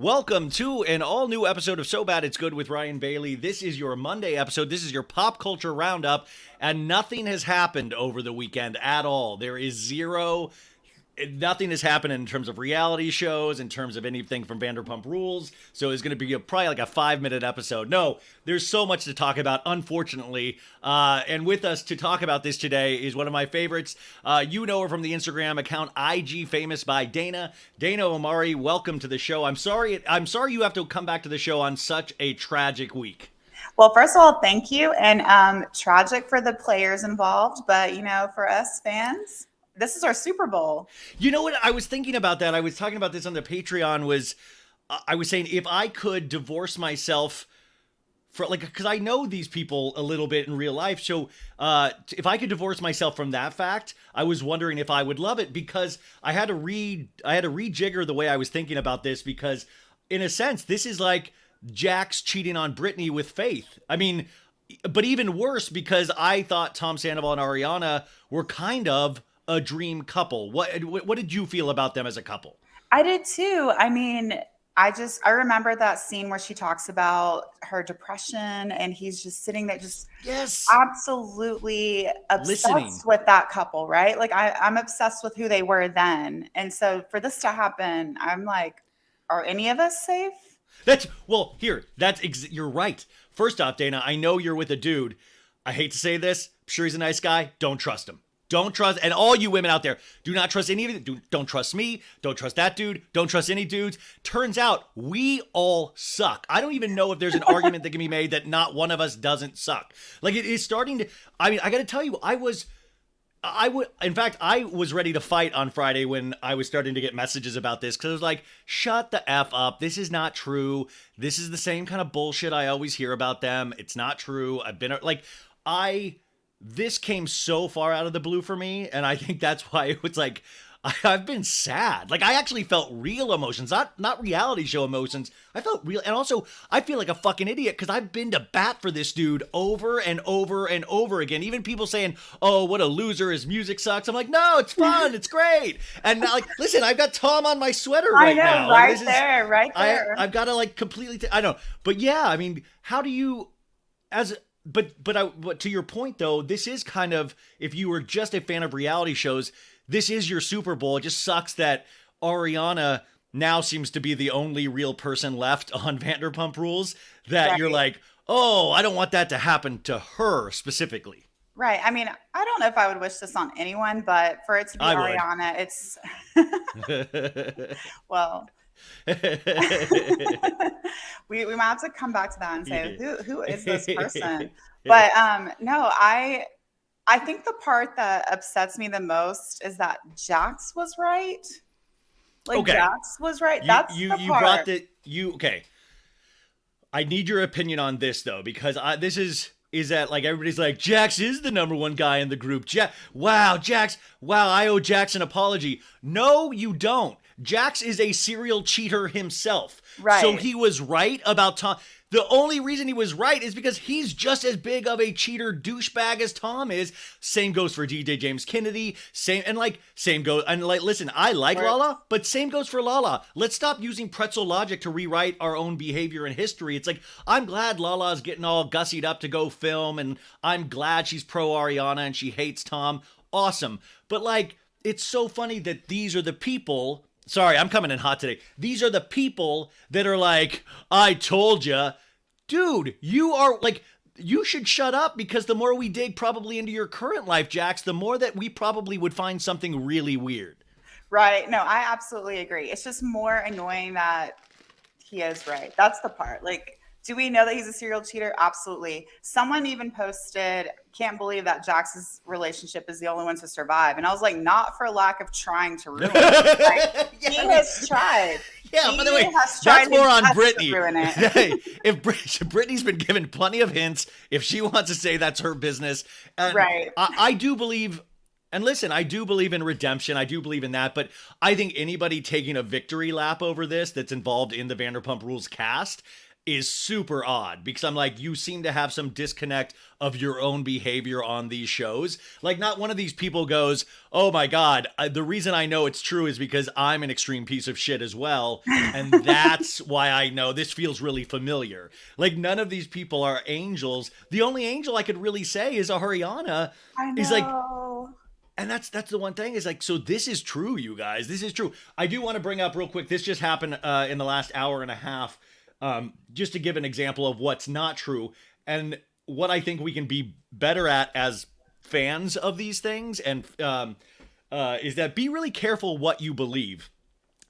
Welcome to an all-new episode of So Bad It's Good with Ryan Bailey. This is your Monday episode. This is your pop culture roundup, and nothing has happened over the weekend at all. There is nothing has happened in terms of reality shows, in terms of anything from Vanderpump Rules, so it's going to be probably like a 5-minute episode. No, there's so much to talk about, unfortunately, and with us to talk about this today is one of my favorites. You know her from the Instagram account IG Famous by Dana. Dana Omari, welcome to the show. I'm sorry you have to come back to the show on such a tragic week. Well, first of all, thank you, and tragic for the players involved, but for us fans, this is our Super Bowl. You know what? I was thinking about that. I was talking about this on the Patreon. I was saying if I could divorce myself because I know these people a little bit in real life. So if I could divorce myself from that fact, I was wondering if I would love it, because I had to rejigger the way I was thinking about this, because in a sense, this is like Jax cheating on Brittany with Faith. I mean, but even worse, because I thought Tom Sandoval and Ariana were kind of a dream couple. What did you feel about them as a couple? I did too. I mean, I remember that scene where she talks about her depression and he's just sitting there just absolutely obsessed with that couple, right? Like I'm obsessed with who they were then. And so for this to happen, I'm like, are any of us safe? You're right. First off, Dana, I know you're with a dude. I hate to say this. I'm sure he's a nice guy. Don't trust him. Don't trust, and all you women out there, do not trust any of it. Don't trust me. Don't trust that dude. Don't trust any dudes. Turns out we all suck. I don't even know if there's an argument that can be made that not one of us doesn't suck. Like, it is starting to, I mean, I got to tell you, I was ready to fight on Friday when I was starting to get messages about this, because I was like, shut the F up. This is not true. This is the same kind of bullshit I always hear about them. It's not true. This came so far out of the blue for me, and I think that's why it was like, I've been sad. Like, I actually felt real emotions, not reality show emotions. I felt real, and also, I feel like a fucking idiot, because I've been to bat for this dude over and over and over again. Even people saying, oh, what a loser, his music sucks. I'm like, no, it's fun, it's great. And now, like, listen, I've got Tom on my sweater right now. Right there. I've got to, like, completely, I don't know. But yeah, I mean, how do you, But to your point, though, this is kind of, if you were just a fan of reality shows, this is your Super Bowl. It just sucks that Ariana now seems to be the only real person left on Vanderpump Rules that Right. You're like, oh, I don't want that to happen to her specifically. Right. I mean, I don't know if I would wish this on anyone, but for it to be Ariana, it's well. we might have to come back to that and say who is this person. But no, I think the part that upsets me the most is that Jax was right. Jax was right. That's the part. You brought okay. I need your opinion on this, though, because this is that, like, everybody's like, Jax is the number one guy in the group. Jax, I owe Jax an apology. No, you don't. Jax is a serial cheater himself. Right. So he was right about Tom. The only reason he was right is because he's just as big of a cheater douchebag as Tom is. Same goes for DJ James Kennedy. Listen, I like Lala, but same goes for Lala. Let's stop using pretzel logic to rewrite our own behavior in history. It's like, I'm glad Lala's getting all gussied up to go film, and I'm glad she's pro Ariana and she hates Tom. Awesome. But, like, it's so funny that these are the people. Sorry, I'm coming in hot today. These are the people that are like, I told ya. Dude, you should shut up, because the more we dig probably into your current life, Jax, the more that we probably would find something really weird. Right. No, I absolutely agree. It's just more annoying that he is right. That's the part. Like, do we know that he's a serial cheater? Absolutely. Someone even posted, can't believe that Jax's relationship is the only one to survive. And I was like, not for lack of trying to ruin it. Like, he has tried. Yeah, by the way, that's more on Brittany. Hey, if Brittany's been given plenty of hints, if she wants to say that's her business. And right. I do believe, and listen, I do believe in redemption. I do believe in that. But I think anybody taking a victory lap over this that's involved in the Vanderpump Rules cast, is super odd because I'm like, you seem to have some disconnect of your own behavior on these shows. Like, not one of these people goes, oh my God, the reason I know it's true is because I'm an extreme piece of shit as well. And that's why I know this feels really familiar. Like, none of these people are angels. The only angel I could really say is Ariana. I know. Is like, and that's the one thing is like, so this is true, you guys. This is true. I do want to bring up real quick. This just happened in the last hour and a half. Just to give an example of what's not true and what I think we can be better at as fans of these things, and is that be really careful what you believe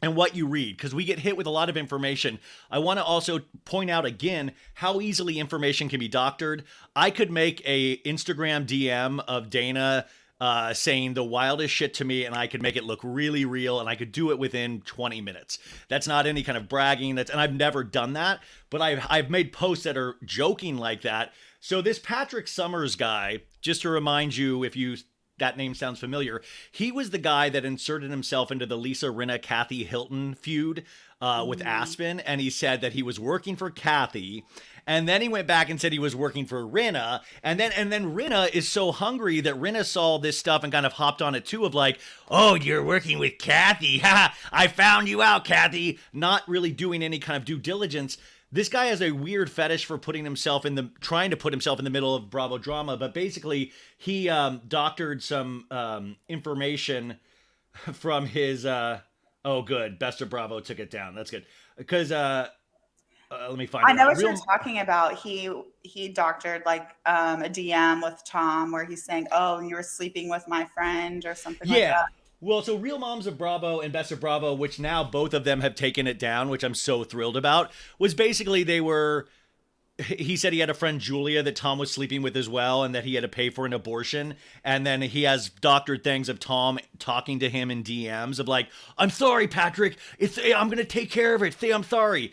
and what you read, because we get hit with a lot of information. I want to also point out again how easily information can be doctored. I could make a Instagram DM of Dana saying the wildest shit to me, and I could make it look really real, and I could do it within 20 minutes. That's not any kind of bragging. And I've never done that, but I've made posts that are joking like that. So this Patrick Summers guy, just to remind you, that name sounds familiar, he was the guy that inserted himself into the Lisa Rinna Kathy Hilton feud with Aspen, and he said that he was working for Kathy. And then he went back and said he was working for Rinna. And then Rinna is so hungry that Rinna saw this stuff and kind of hopped on it too, of like, oh, you're working with Kathy. Ha! I found you out, Kathy. Not really doing any kind of due diligence. This guy has a weird fetish for trying to put himself in the middle of Bravo drama. But basically, he doctored some information from his, oh, good. Best of Bravo took it down. That's good. Because, let me find. I know what you're talking about. He doctored like a DM with Tom where he's saying, "Oh, you were sleeping with my friend" or something like that. Well, so Real Moms of Bravo and Best of Bravo, which now both of them have taken it down, which I'm so thrilled about, was basically he said he had a friend, Julia, that Tom was sleeping with as well, and that he had to pay for an abortion. And then he has doctored things of Tom talking to him in DMs of like, I'm sorry, Patrick. I'm going to take care of it. Say I'm sorry.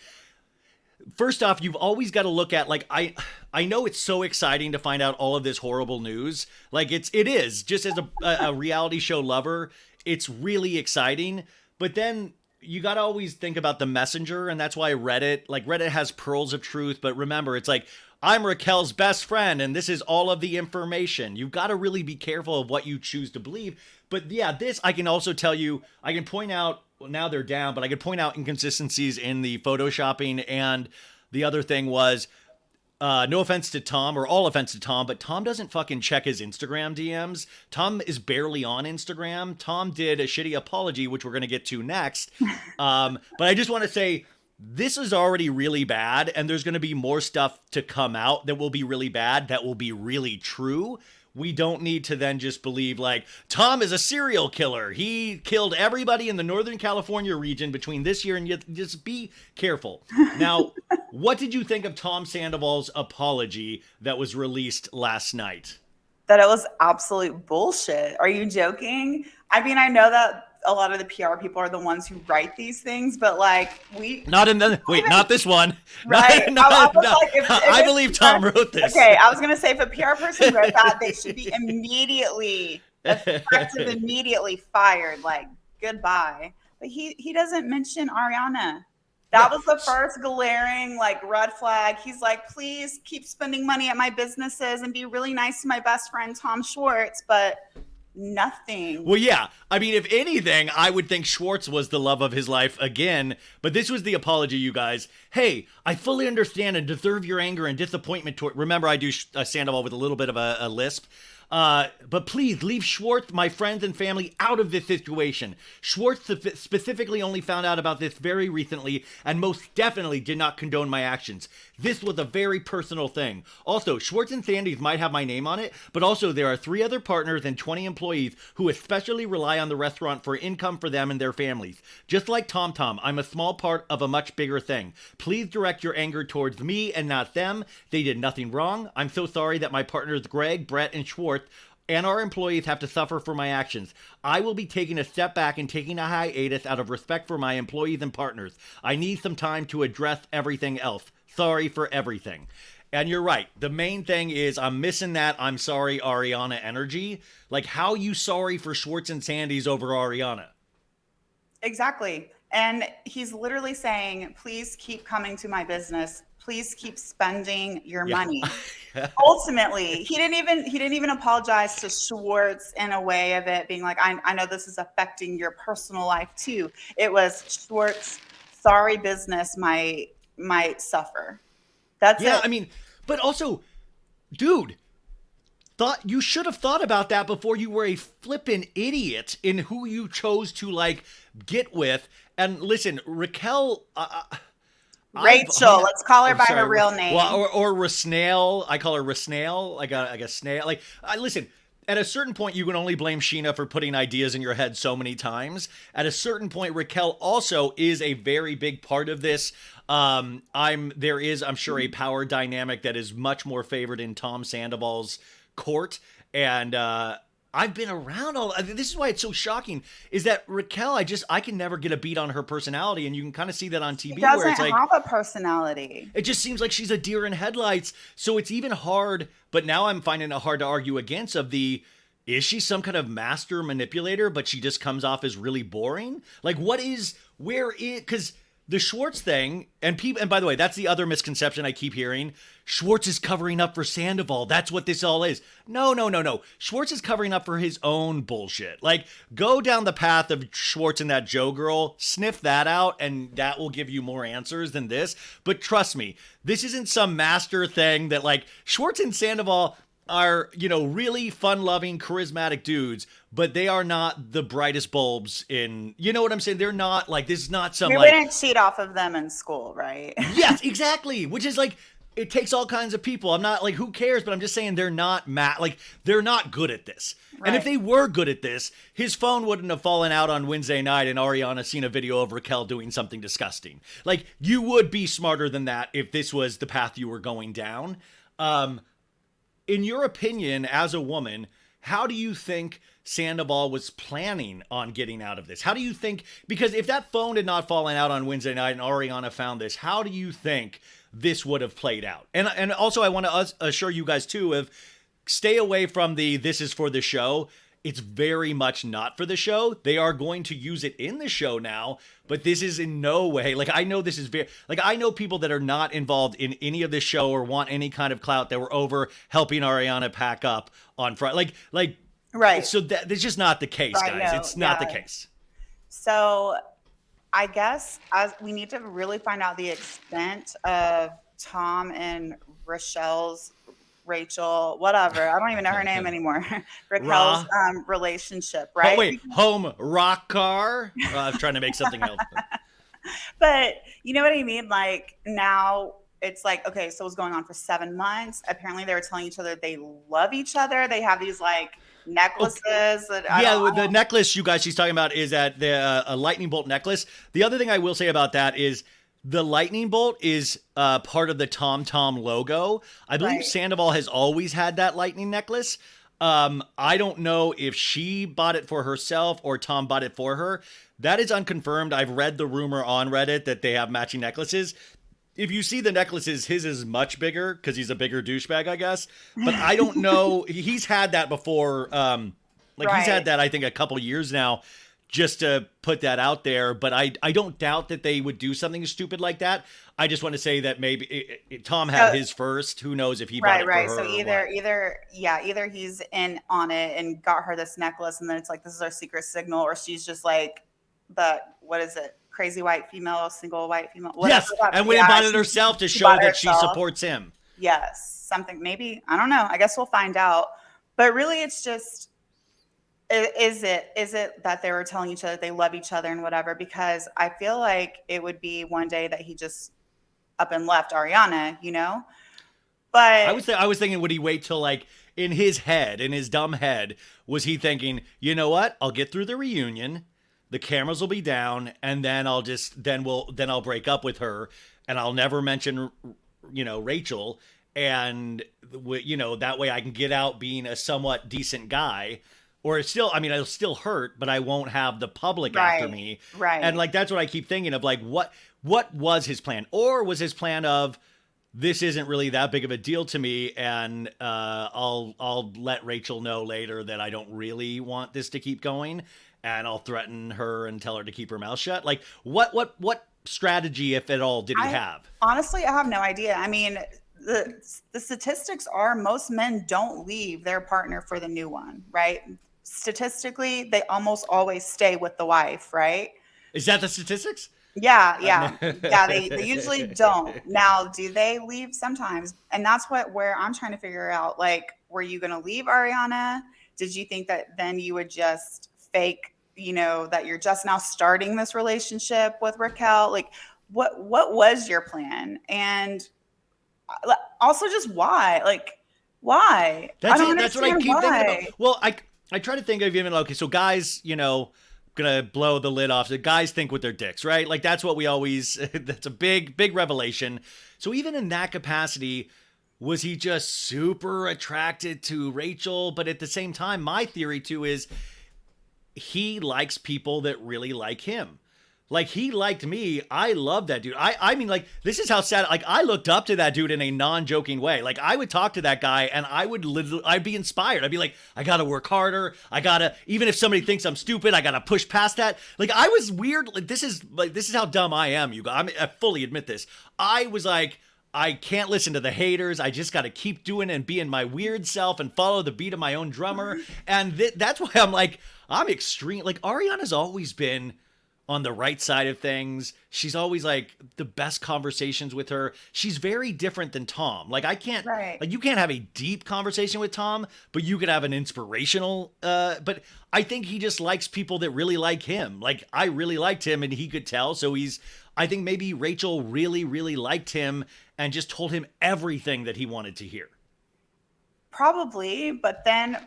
First off, you've always got to look at, like, I know it's so exciting to find out all of this horrible news. Like, it is. Just as a reality show lover, it's really exciting. But then you got to always think about the messenger, and that's why Reddit has pearls of truth. But remember, it's like, I'm Raquel's best friend, and this is all of the information. You've got to really be careful of what you choose to believe. But yeah, this, I can also tell you, I can point out, well, now they're down, but I could point out inconsistencies in the photoshopping. And the other thing was, no offense to Tom, or all offense to Tom, but Tom doesn't fucking check his Instagram DMs. Tom is barely on Instagram. Tom did a shitty apology, which we're going to get to next. But I just want to say, this is already really bad, and there's going to be more stuff to come out that will be really bad, that will be really true. We don't need to then just believe like Tom is a serial killer. He killed everybody in the Northern California region between this year and yet. Just be careful. Now, what did you think of Tom Sandoval's apology that was released last night? That it was absolute bullshit. Are you joking? I mean, I know that a lot of the PR people are the ones who write these things, but like not this one. Right. I believe Tom wrote this. Okay. I was going to say if a PR person wrote that, they should be immediately effective, immediately fired. Like goodbye. But he doesn't mention Ariana. That was the first glaring like red flag. He's like, please keep spending money at my businesses and be really nice to my best friend, Tom Schwartz. But nothing. Well, yeah. I mean, if anything, I would think Schwartz was the love of his life again. But this was the apology, you guys. Hey, I fully understand and deserve your anger and disappointment toward. Remember, I do Sandoval with a little bit of a lisp. But please leave Schwartz, my friends and family, out of this situation. Schwartz specifically only found out about this very recently and most definitely did not condone my actions. This was a very personal thing. Also, Schwartz and Sandy's might have my name on it, but also there are 3 other partners and 20 employees who especially rely on the restaurant for income for them and their families. Just like Tom, I'm a small part of a much bigger thing. Please direct your anger towards me and not them. They did nothing wrong. I'm so sorry that my partners Greg, Brett, and Schwartz and our employees have to suffer for my actions. I will be taking a step back and taking a hiatus out of respect for my employees and partners. I need some time to address everything else. Sorry for everything. And you're right. The main thing is I'm missing that I'm sorry Ariana energy. Like, how you sorry for Schwartz and Sandy's over Ariana? Exactly. And he's literally saying, please keep coming to my business. please keep spending your Yeah. money. Ultimately, he didn't even apologize to Schwartz in a way of it being like, I know this is affecting your personal life too. It was Schwartz, sorry, business might suffer. That's Yeah, it. I mean, but also, dude, you should have thought about that before you were a flippin' idiot in who you chose to like get with. And listen, Raquel, Rachel, let's call her by her sorry, real name. well, or Rasnail. I call her Rasnail. Like a snail. Like, listen. At a certain point, you can only blame Scheana for putting ideas in your head so many times. At a certain point, Raquel also is a very big part of this. I'm sure, a power dynamic that is much more favored in Tom Sandoval's court. And I've been around this is why it's so shocking, is that Raquel, I can never get a beat on her personality, and you can kind of see that on TV, where it's like, have a personality. it just seems like she's a deer in headlights. So it's even hard, but now I'm finding it hard to argue against is she some kind of master manipulator, but she just comes off as really boring? Like, because the Schwartz thing, and by the way, that's the other misconception I keep hearing. Schwartz is covering up for Sandoval. That's what this all is. No. Schwartz is covering up for his own bullshit. Like, go down the path of Schwartz and that Joe girl, sniff that out, and that will give you more answers than this. But trust me, this isn't some master thing that, like, Schwartz and Sandoval are, really fun-loving, charismatic dudes, but they are not the brightest bulbs in, you know what I'm saying? They're not, like, this is not some, We like... wouldn't cheat off of them in school, right? Yes, exactly. Which is, like, it takes all kinds of people. I'm not, like, who cares? But I'm just saying they're not, they're not good at this. Right. And if they were good at this, his phone wouldn't have fallen out on Wednesday night and Ariana seen a video of Raquel doing something disgusting. Like, you would be smarter than that if this was the path you were going down. In your opinion, as a woman, how do you think Sandoval was planning on getting out of this? How do you think, because if that phone had not fallen out on Wednesday night and Ariana found this, how do you think this would have played out? And also, I want to assure you guys too of, stay away from this is for the show. It's very much not for the show. They are going to use it in the show now, but this is in no way, like, I know this is very, like, I know people that are not involved in any of this show or want any kind of clout that were over helping Ariana pack up on Friday. Like, right. So that's just not the case, guys. It's not the case. So I guess we need to really find out the extent of Tom and Rachel, whatever. I don't even know her name anymore. Raquel's relationship, right? Oh, wait, home rock car? I was trying to make something else. But you know what I mean? Like, now it's like, okay, so it was going on for 7 months. Apparently they were telling each other they love each other. They have these like necklaces. The necklace she's talking about is a lightning bolt necklace. The other thing I will say about that is, the lightning bolt is part of the Tom logo. I believe Sandoval has always had that lightning necklace. I don't know if she bought it for herself or Tom bought it for her. That is unconfirmed. I've read the rumor on Reddit that they have matching necklaces. If you see the necklaces, his is much bigger because he's a bigger douchebag, I guess. But I don't know. He's had that before. He's had that, I think, a couple years now. Just to put that out there, but I don't doubt that they would do something stupid like that. I just want to say that maybe Tom had his first. Who knows if he bought it for her? So either he's in on it and got her this necklace, and then it's like, this is our secret signal, or she's just like what is it? Crazy white female, single white female. Yes, and went and bought it herself to show that she supports him. Yes, something maybe, I don't know. I guess we'll find out. But really, it's just. Is it that they were telling each other they love each other and whatever? Because I feel like it would be one day that he just up and left Ariana, But I was thinking, would he wait till, like, in his dumb head, was he thinking, you know what? I'll get through the reunion, the cameras will be down, and then I'll break up with her, and I'll never mention, Rachel, and that way I can get out being a somewhat decent guy. Or it'll still hurt, but I won't have the public after me. Right. And like, that's what I keep thinking of, like, what was his plan? Or was his plan of, this isn't really that big of a deal to me, and I'll let Rachel know later that I don't really want this to keep going, and I'll threaten her and tell her to keep her mouth shut. Like, what strategy, if at all, did he have? Honestly, I have no idea. I mean, the statistics are most men don't leave their partner for the new one, right? Statistically, they almost always stay with the wife, right? Is that the statistics? Yeah. They usually don't. Now, do they leave sometimes? And that's where I'm trying to figure out. Like, were you going to leave Ariana? Did you think that then you would just fake, that you're just now starting this relationship with Raquel? Like, what was your plan? And also, just why? Like, why? That's what I keep thinking about. Well, I try to think of even, okay, so guys, gonna blow the lid off. The guys think with their dicks, right? Like that's what we always, that's a big revelation. So even in that capacity, was he just super attracted to Rachel? But at the same time, my theory too is he likes people that really like him. Like he liked me. I love that dude. I mean, like, this is how sad, like I looked up to that dude in a non-joking way. Like I would talk to that guy and I'd be inspired. I'd be like, I gotta work harder. Even if somebody thinks I'm stupid, I gotta push past that. Like I was weird. Like this is how dumb I am. You guys, I fully admit this. I was like, I can't listen to the haters. I just got to keep doing and being my weird self and follow the beat of my own drummer. And that's why I'm like, I'm extreme. Like Ariana's always been on the right side of things. She's always like the best conversations with her. She's very different than Tom. Like I can't, like you can't have a deep conversation with Tom, but you could have an inspirational, but I think he just likes people that really like him. Like I really liked him and he could tell. So I think maybe Rachel really, really liked him and just told him everything that he wanted to hear. Probably, but then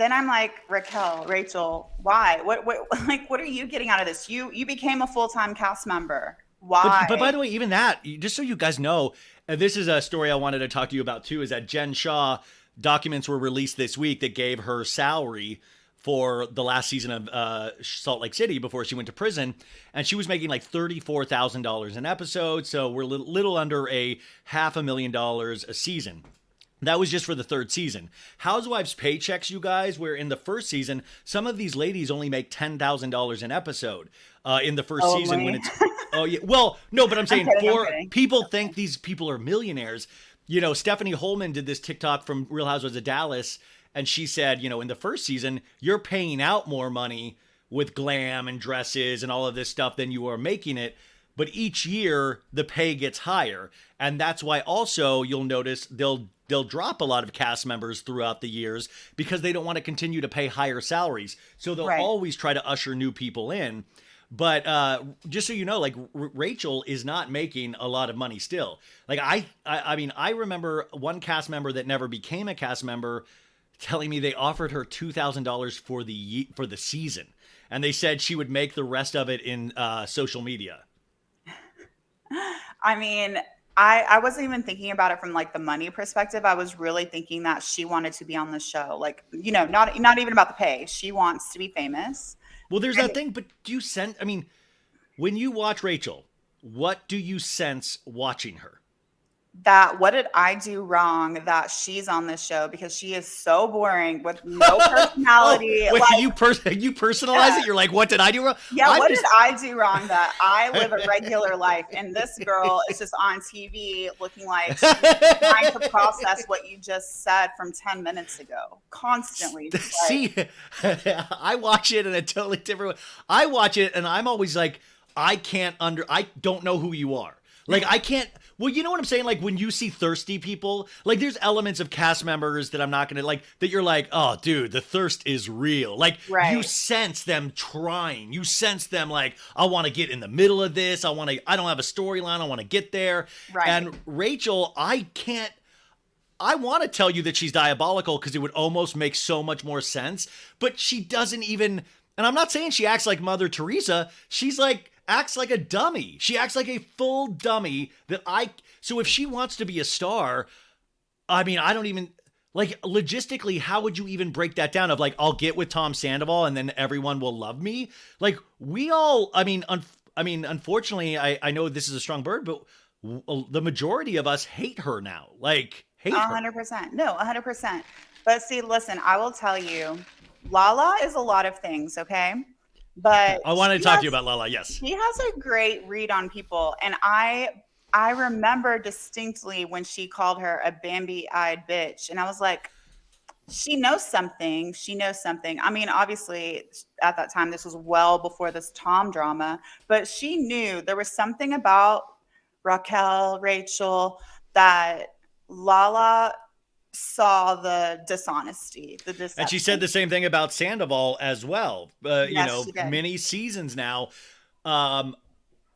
I'm like, Rachel, why? What are you getting out of this? You became a full-time cast member. Why? But by the way, even that, just so you guys know, this is a story I wanted to talk to you about too, is that Jen Shah, documents were released this week that gave her salary for the last season of Salt Lake City before she went to prison. And she was making like $34,000 an episode. So we're little under $500,000 a season. That was just for the third season. Housewives paychecks, you guys, where in the first season, some of these ladies only make $10,000 an episode in the first season when it's, oh yeah. Well, no, but I'm saying people think these people are millionaires. Stephanie Holman did this TikTok from Real Housewives of Dallas. And she said, in the first season, you're paying out more money with glam and dresses and all of this stuff than you are making it. But each year the pay gets higher. And that's why also you'll notice they'll drop a lot of cast members throughout the years because they don't want to continue to pay higher salaries. So they'll always try to usher new people in. But just so you know, like Rachel is not making a lot of money still. Like I mean, I remember one cast member that never became a cast member telling me they offered her $2,000 for the season. And they said she would make the rest of it in social media. I mean, I wasn't even thinking about it from like the money perspective. I was really thinking that she wanted to be on the show. Like, not even about the pay. She wants to be famous. Well, there's that thing, but when you watch Rachel, what do you sense watching her? That what did I do wrong that she's on this show, because she is so boring with no personality. Wait, like, you personalize it? You're like, what did I do wrong? Yeah, did I do wrong that I live a regular life and this girl is just on TV looking like she's trying to process what you just said from 10 minutes ago constantly. See, I watch it in a totally different way. I watch it and I'm always like, I don't know who you are. Like, I can't. Well, you know what I'm saying? Like, when you see thirsty people, like, there's elements of cast members that I'm not going to, like, that you're like, oh, dude, the thirst is real. Like, you sense them trying. You sense them like, I want to get in the middle of this. I don't have a storyline. I want to get there. Right. And Rachel, I want to tell you that she's diabolical because it would almost make so much more sense. But she doesn't even, and I'm not saying she acts like Mother Teresa. She's like, acts like a dummy. She acts like a full dummy so if she wants to be a star, I mean, I don't even, like, logistically, how would you even break that down of like, I'll get with Tom Sandoval and then everyone will love me? Like, we all, unfortunately, I know this is a strong word, but the majority of us hate her now. Like, hate 100%. No, 100%. But see, listen, I will tell you, Lala is a lot of things, okay? But I wanted to talk to you about Lala. Yes. she has a great read on people. And I remember distinctly when she called her a Bambi-eyed bitch. And I was like, she knows something. She knows something. I mean, obviously, at that time, this was well before this Tom drama, but she knew there was something about Raquel, Rachel, that Lala saw the dishonesty, the And she said deception. the same thing about Sandoval as well. Yes, she did. Many seasons now. Um,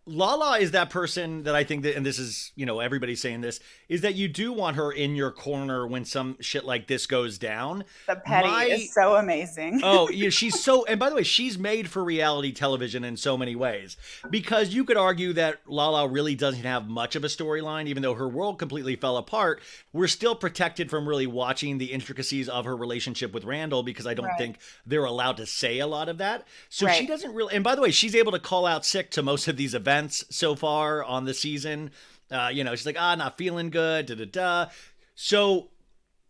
Lala is that person that I think that, and this is, everybody's saying this, is that you do want her in your corner when some shit like this goes down. The petty is so amazing. Oh, yeah, she's so, and by the way, she's made for reality television in so many ways. Because you could argue that Lala really doesn't have much of a storyline, even though her world completely fell apart. We're still protected from really watching the intricacies of her relationship with Randall because I don't Right. think they're allowed to say a lot of that. So she Right. doesn't really, and by the way, she's able to call out sick to most of these events so far on the season. She's like, not feeling good, da da da. So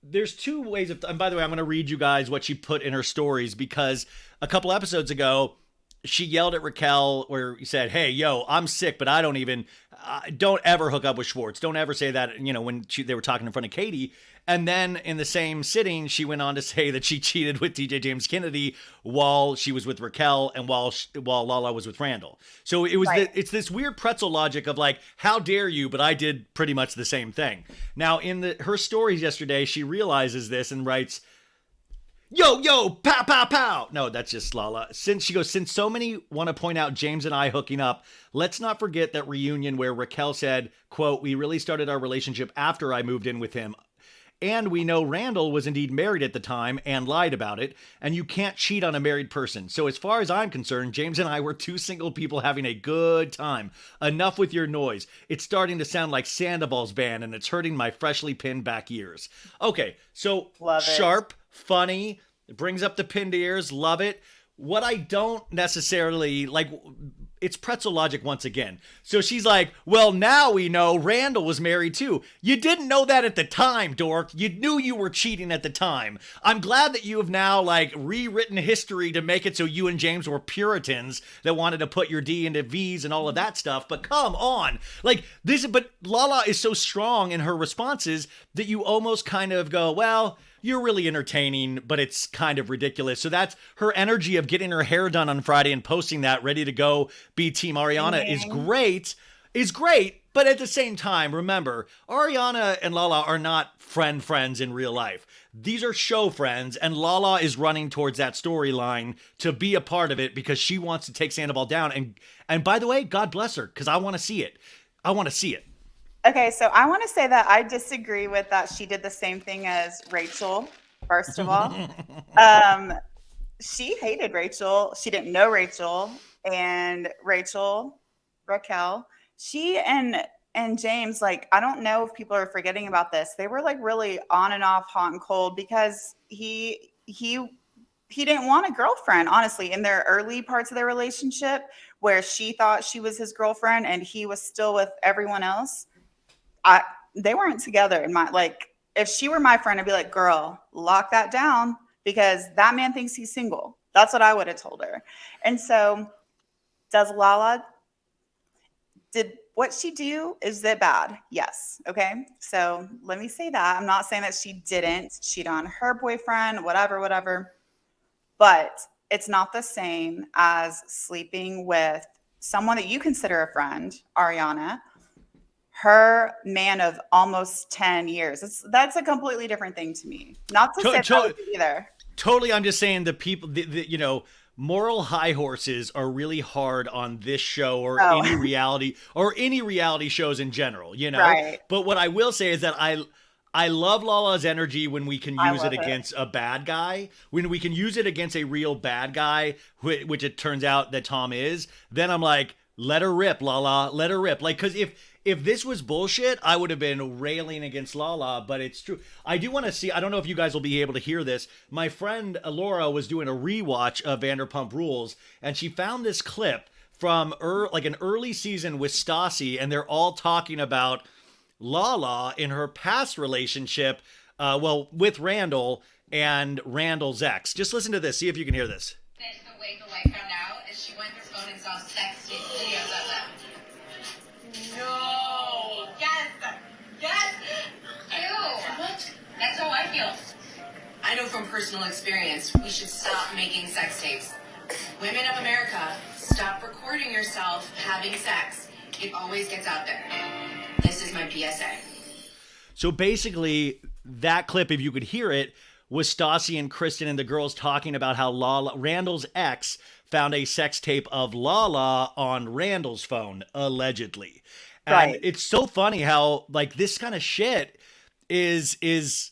there's two ways of, and by the way, I'm going to read you guys what she put in her stories because a couple episodes ago, she yelled at Raquel where he said, "Hey, yo, I'm sick, but I don't ever hook up with Schwartz. Don't ever say that," when they were talking in front of Katie. And then in the same sitting, she went on to say that she cheated with DJ James Kennedy while she was with Raquel and while Lala was with Randall. So it was Right. it's this weird pretzel logic of like, how dare you? But I did pretty much the same thing. Now in her stories yesterday, she realizes this and writes, "Yo, pow, pow, pow." No, that's just Lala. Since so many want to point out James and I hooking up, let's not forget that reunion where Raquel said, quote, "We really started our relationship after I moved in with him. And we know Randall was indeed married at the time and lied about it. And you can't cheat on a married person. So as far as I'm concerned, James and I were two single people having a good time. Enough with your noise. It's starting to sound like Sandoval's band and it's hurting my freshly pinned back ears." Okay, so Love it. sharp, funny, it brings up the pinned ears, love it. What I don't necessarily like, it's pretzel logic once again. So she's like, "Well, now we know Randall was married too." You didn't know that at the time, dork. You knew you were cheating at the time. I'm glad that you have now rewritten history to make it so you and James were Puritans that wanted to put your D into V's and all of that stuff. But come on, but Lala is so strong in her responses that you almost kind of go, well, you're really entertaining, but it's kind of ridiculous. So that's her energy of getting her hair done on Friday and posting that ready to go be Team Ariana is great. But at the same time, remember, Ariana and Lala are not friends in real life. These are show friends, and Lala is running towards that storyline to be a part of it because she wants to take Sandoval down. And by the way, God bless her, because I want to see it. I want to see it. Okay, so I want to say that I disagree with that. She did the same thing as Rachel, first of all. She hated Rachel. She didn't know Rachel. And Raquel, she and James, I don't know if people are forgetting about this. They were really on and off, hot and cold, because he didn't want a girlfriend, honestly, in their early parts of their relationship where she thought she was his girlfriend and he was still with everyone else. They weren't together in my, if she were my friend, I'd be like, "Girl, lock that down because that man thinks he's single." That's what I would have told her. And so did what she do, is it bad? Yes. Okay. So let me say that. I'm not saying that she didn't cheat on her boyfriend, whatever, but it's not the same as sleeping with someone that you consider a friend, Ariana, her man of almost 10 years. That's a completely different thing to me. Not to say that was either. Totally. I'm just saying the people, moral high horses are really hard on this show or any reality shows in general, Right. But what I will say is that I love Lala's energy when we can use it against a bad guy. When we can use it against a real bad guy, which it turns out that Tom is, then I'm like, let her rip, Lala, let her rip. Because if this was bullshit, I would have been railing against Lala, but it's true. I do want to see, I don't know if you guys will be able to hear this. My friend Laura was doing a rewatch of Vanderpump Rules, and she found this clip from an early season with Stassi, and they're all talking about Lala in her past relationship, with Randall and Randall's ex. Just listen to this, see if you can hear this. The way the light found out is saw sex videos of them. No. Yes. Yes. Ew. What? That's how I feel. I know from personal experience, we should stop making sex tapes. Women of America, stop recording yourself having sex. It always gets out there. This is my PSA. So basically, that clip, if you could hear it, was Stassi and Kristen and the girls talking about how Randall's ex found a sex tape of Lala on Randall's phone, allegedly. And it's so funny how, like, this kind of shit is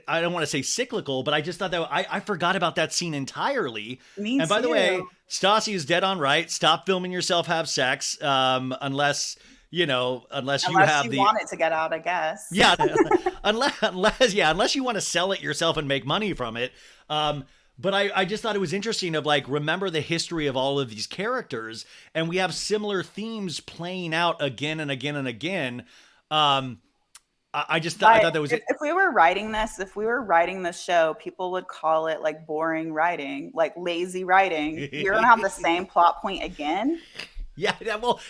I don't want to say cyclical, but I just thought that I forgot about that scene entirely. Me and by the too. way, Stassi is dead on right. Stop filming yourself have sex, unless you have the want it to get out, I guess. Yeah, unless you want to sell it yourself and make money from it. But I just thought it was interesting of like, remember the history of all of these characters, and we have similar themes playing out again and again and again. I thought that was if we were writing this show, people would call it like boring writing, like lazy writing. You're gonna have the same plot point again. Yeah, well,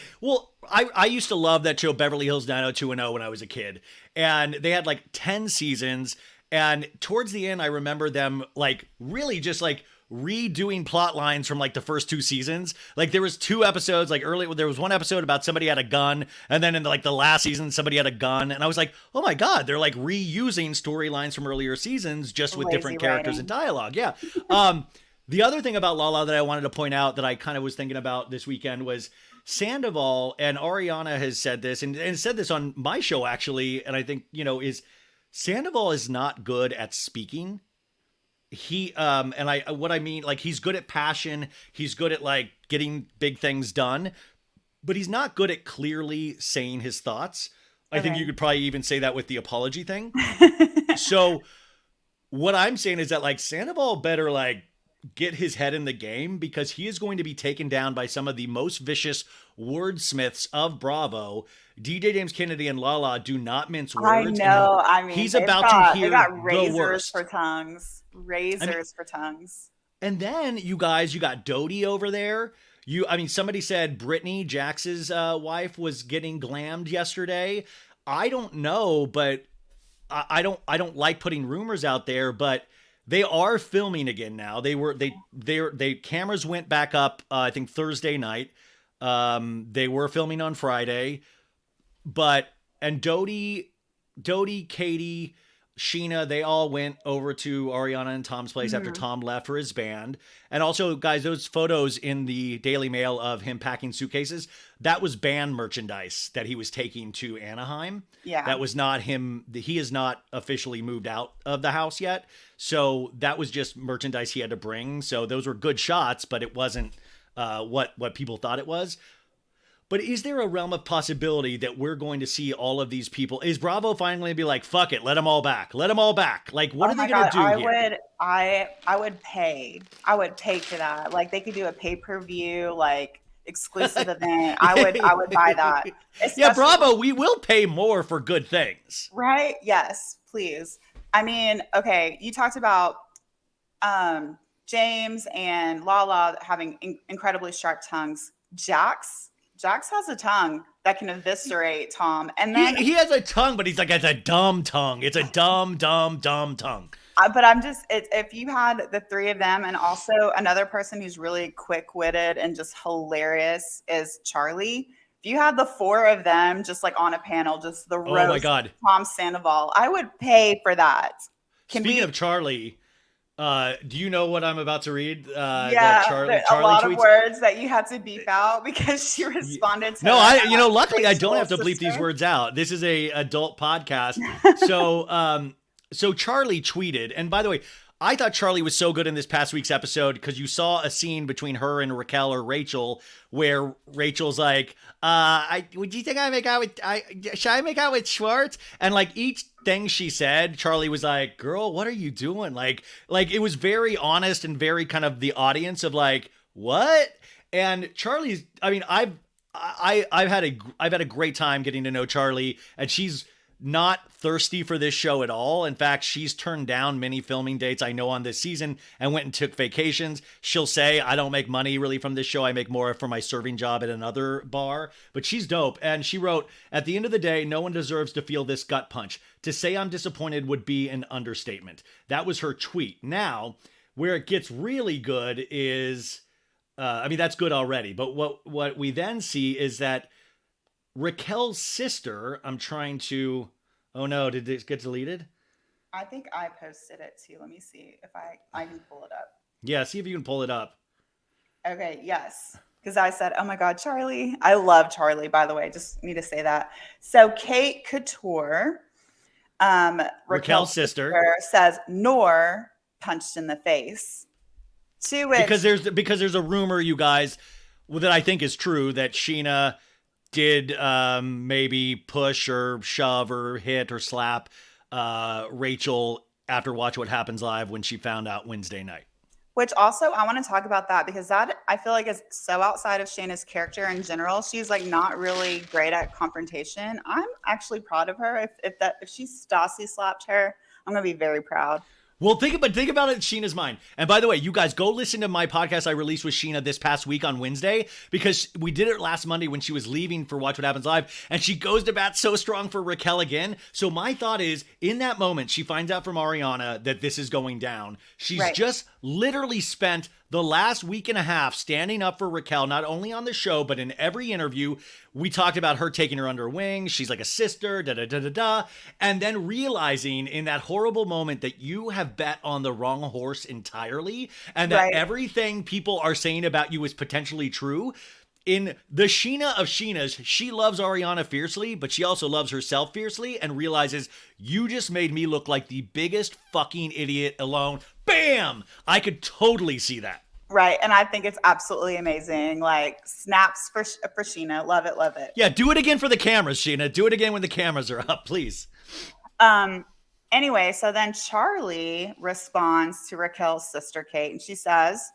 I used to love that show Beverly Hills 90210 when I was a kid, and they had like 10 seasons, and towards the end, I remember them like really just like redoing plot lines from like the first 2 seasons. Like there was 2 episodes, like there was one episode about somebody had a gun, and then in the last season somebody had a gun, and I was like, oh my god, they're like reusing storylines from earlier seasons just with different characters and dialogue. Yeah. The other thing about Lala that I wanted to point out that I kind of was thinking about this weekend was Sandoval, and Ariana has said this and said this on my show actually, and I think is Sandoval is not good at speaking. He what I mean, like, he's good at passion, he's good at like getting big things done, but he's not good at clearly saying his thoughts. I think you could probably even say that with the apology thing. So what I'm saying is that like Sandoval better like get his head in the game, because he is going to be taken down by some of the most vicious wordsmiths of Bravo. DJ James Kennedy and Lala do not mince words. I know. I mean, he's about to hear they got razors the worst. for tongues. For tongues. And then you got Doute over there. Somebody said Brittany, Jax's wife, was getting glammed yesterday. I don't know, but I don't like putting rumors out there, but they are filming again now. They cameras went back up, I think Thursday night. They were filming on Friday, and Doute, Katie, Scheana, they all went over to Ariana and Tom's place after Tom left for his band. And also, guys, those photos in the Daily Mail of him packing suitcases, that was band merchandise that he was taking to Anaheim. Yeah. That was not him. He is not officially moved out of the house yet. So that was just merchandise he had to bring. So those were good shots, but it wasn't what people thought it was. But is there a realm of possibility that we're going to see all of these people? Is Bravo finally going to be like, fuck it, let them all back. Let them all back. Like, what are they going to do here? I would pay. I would pay for that. Like, they could do a pay-per-view, like, exclusive event. I would buy that. Yeah, Bravo, we will pay more for good things. Right? Yes, please. I mean, okay, you talked about James and Lala having incredibly sharp tongues. Jax has a tongue that can eviscerate Tom. And then he has a tongue, but it's a dumb tongue. It's a dumb tongue. But if you had the 3 of them, and also another person who's really quick-witted and just hilarious is Charli. If you had the 4 of them just like on a panel, just the roast, oh my God, Tom Sandoval, I would pay for that. Speaking of Charli, do you know what I'm about to read? Yeah, Charli a lot tweets? of words that you had to beep out because she responded to. No, luckily I don't have to bleep these words out. This is a adult podcast. So Charli tweeted, and by the way, I thought Charli was so good in this past week's episode because you saw a scene between her and Raquel or Rachel where Rachel's like, would you think should I make out with Schwartz? And like each thing she said, Charli was like, girl, what are you doing? Like it was very honest and very kind of the audience of like, what? And Charli's, I've had a great time getting to know Charli, and she's not thirsty for this show at all. In fact, she's turned down many filming dates I know on this season and went and took vacations. She'll say, I don't make money really from this show. I make more for my serving job at another bar. But she's dope. And she wrote, at the end of the day, no one deserves to feel this gut punch. To say I'm disappointed would be an understatement. That was her tweet. Now, where it gets really good is, that's good already. But what we then see is that Raquel's sister, oh no, did this get deleted? I think I posted it too. Let me see if I can pull it up. Yeah, see if you can pull it up. Okay, yes. Because I said, oh my God, Charli. I love Charli, by the way. Just need to say that. So Kate Couture, Raquel's sister, says, Nor punched in the face. To which, because there's a rumor, you guys, that I think is true, that Scheana did maybe push or shove or hit or slap Rachel after Watch What Happens Live when she found out Wednesday night. Which also, I want to talk about that because that I feel like is so outside of Shayna's character in general. She's like not really great at confrontation. I'm actually proud of her. If she Stassi slapped her, I'm gonna be very proud. Well, think about it in Sheena's mind. And by the way, you guys go listen to my podcast I released with Scheana this past week on Wednesday, because we did it last Monday when she was leaving for Watch What Happens Live, and she goes to bat so strong for Raquel again. So my thought is, in that moment, she finds out from Ariana that this is going down. She's just literally spent the last week and a half standing up for Raquel, not only on the show, but in every interview. We talked about her taking her under her wing. She's like a sister, da-da-da-da-da. And then realizing in that horrible moment that you have bet on the wrong horse entirely, and that everything people are saying about you is potentially true. In the Scheana of Sheenas, she loves Ariana fiercely, but she also loves herself fiercely and realizes, you just made me look like the biggest fucking idiot alone. Bam! I could totally see that. Right, and I think it's absolutely amazing. Like, snaps for Scheana. Love it, love it. Yeah, do it again for the cameras, Scheana. Do it again when the cameras are up, please. Anyway, so then Charli responds to Raquel's sister, Kate, and she says,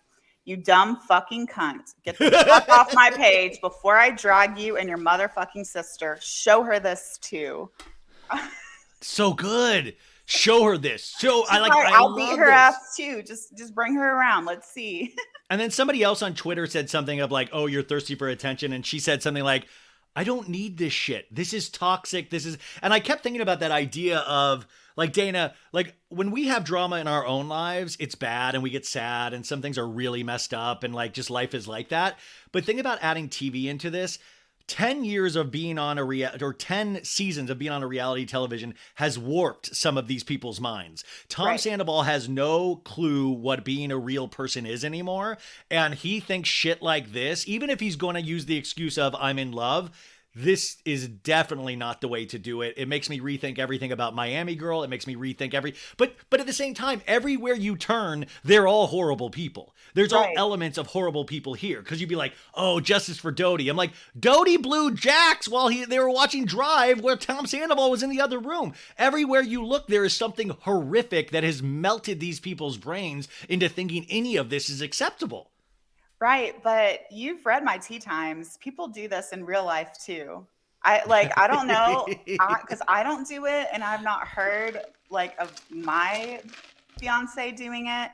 you dumb fucking cunt. Get the fuck off my page before I drag you and your motherfucking sister. Show her this too. So good. Show her this. I'll beat her ass too. Just bring her around. Let's see. And then somebody else on Twitter said something of like, oh, you're thirsty for attention. And she said something like, I don't need this shit. This is toxic. And I kept thinking about that idea of like, Dana, like when we have drama in our own lives, it's bad and we get sad and some things are really messed up and like just life is like that. But think about adding TV into this. 10 years of being on 10 seasons of being on a reality television has warped some of these people's minds. Tom Sandoval has no clue what being a real person is anymore. And he thinks shit like this, even if he's going to use the excuse of I'm in love, this is definitely not the way to do it. It makes me rethink everything about Miami Girl. It makes me rethink but at the same time, everywhere you turn, they're all horrible people. There's all elements of horrible people here. Because you'd be like, oh, justice for Doute. I'm like, Doute blew Jax while they were watching Drive where Tom Sandoval was in the other room. Everywhere you look, there is something horrific that has melted these people's brains into thinking any of this is acceptable. Right, but you've read my tea times. People do this in real life too. I don't know, because I don't do it, and I've not heard like of my fiance doing it.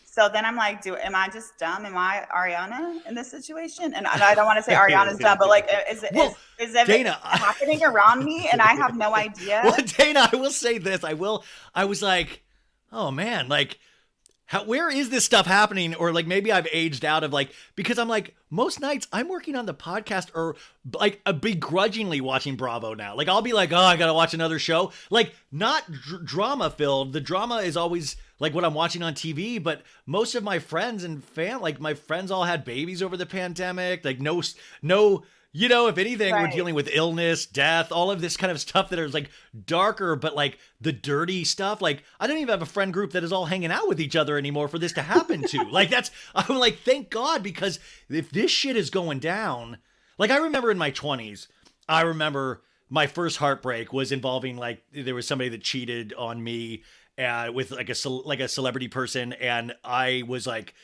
So then I'm like, am I just dumb? Am I Ariana in this situation? And I don't want to say Ariana's dumb, but like, is it happening around me and I have no idea? Well, Dana, I will say this. I was like, oh man, like, where is this stuff happening? Or like maybe I've aged out of like, because I'm like, most nights I'm working on the podcast or like begrudgingly watching Bravo now. Like I'll be like, oh, I got to watch another show. Like not drama filled. The drama is always like what I'm watching on TV, but most of my friends and like my friends all had babies over the pandemic. Like no, you know, if anything, we're dealing with illness, death, all of this kind of stuff that is like darker, but like the dirty stuff. Like I don't even have a friend group that is all hanging out with each other anymore for this to happen to. Like I'm like, thank God, because if this shit is going down, like I remember in my 20s, I remember my first heartbreak was involving like, there was somebody that cheated on me with like a celebrity person. And I was like,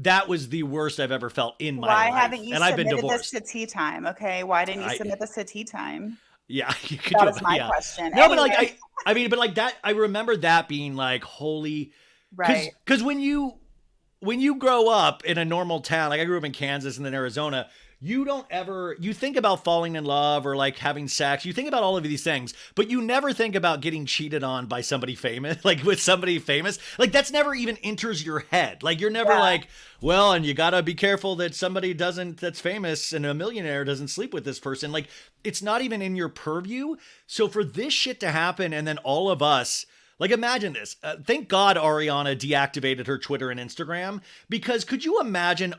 that was the worst I've ever felt in my life. Why haven't you and I've been submitted divorced. this to tea time? Okay. Why didn't you submit this to tea time? Yeah, you could That do is it. my Yeah. question. No, but like Anyway. I mean, but like that, I remember that being like holy, Right. because when you grow up in a normal town, like I grew up in Kansas and then Arizona, you don't ever, you think about falling in love or like having sex. You think about all of these things, but you never think about getting cheated on by somebody famous, like with somebody famous. Like that's never even enters your head. Like you're never Yeah. like, well, and you gotta be careful that somebody that's famous and a millionaire doesn't sleep with this person. Like it's not even in your purview. So for this shit to happen and then all of us, like, imagine this. Thank God Ariana deactivated her Twitter and Instagram, because could you imagine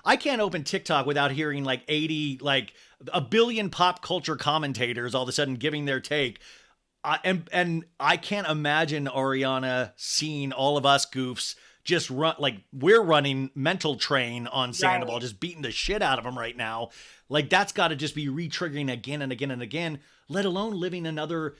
I can't open TikTok without hearing like 80, like a billion pop culture commentators all of a sudden giving their take. And I can't imagine Ariana seeing all of us goofs just run, like we're running mental train on Sandoval, Right. just beating the shit out of him right now. Like that's got to just be re-triggering again and again and again, let alone living another.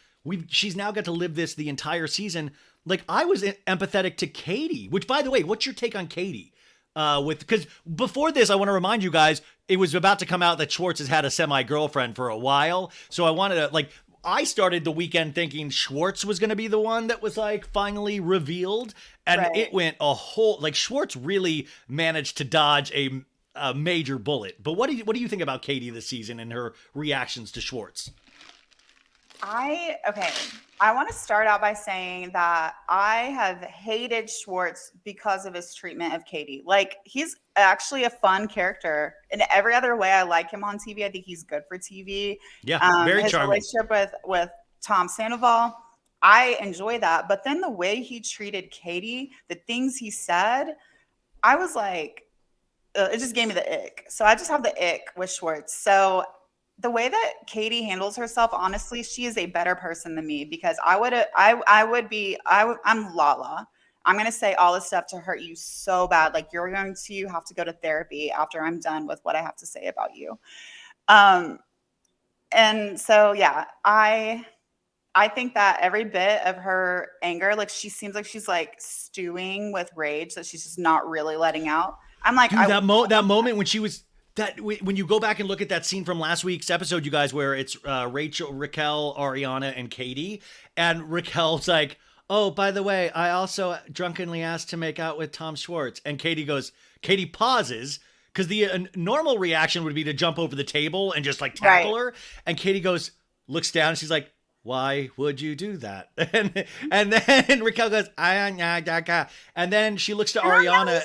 She's now got to live this the entire season. Like I was empathetic to Katie, which by the way, what's your take on Katie? Because before this, I want to remind you guys, it was about to come out that Schwartz has had a semi-girlfriend for a while. So I wanted to I started the weekend thinking Schwartz was going to be the one that was like finally revealed. And Right. it went a whole, like Schwartz really managed to dodge a major bullet. But what do you think about Katie this season and her reactions to Schwartz? I want to start out by saying that I have hated Schwartz because of his treatment of Katie. Like he's actually a fun character. In every other way, I like him on TV. I think he's good for TV. Yeah, very his charming. relationship with Tom Sandoval, I enjoy that. But then the way he treated Katie, the things he said, I was like, it just gave me the ick. So I just have the ick with Schwartz. So the way that Katie handles herself, honestly, she is a better person than me, because I'm Lala. I'm going to say all this stuff to hurt you so bad. Like you're going to have to go to therapy after I'm done with what I have to say about you. And so, yeah, I think that every bit of her anger, like she seems like she's like stewing with rage that she's just not really letting out. I'm like, Dude, that moment when she was when you go back and look at that scene from last week's episode, you guys, where it's Raquel, Ariana, and Katie, and Raquel's like, "Oh, by the way, I also drunkenly asked to make out with Tom Schwartz," and Katie pauses because the normal reaction would be to jump over the table and just like tackle her, and Katie looks down, and she's like, "Why would you do that?" And then Raquel goes, and then she looks to Ariana.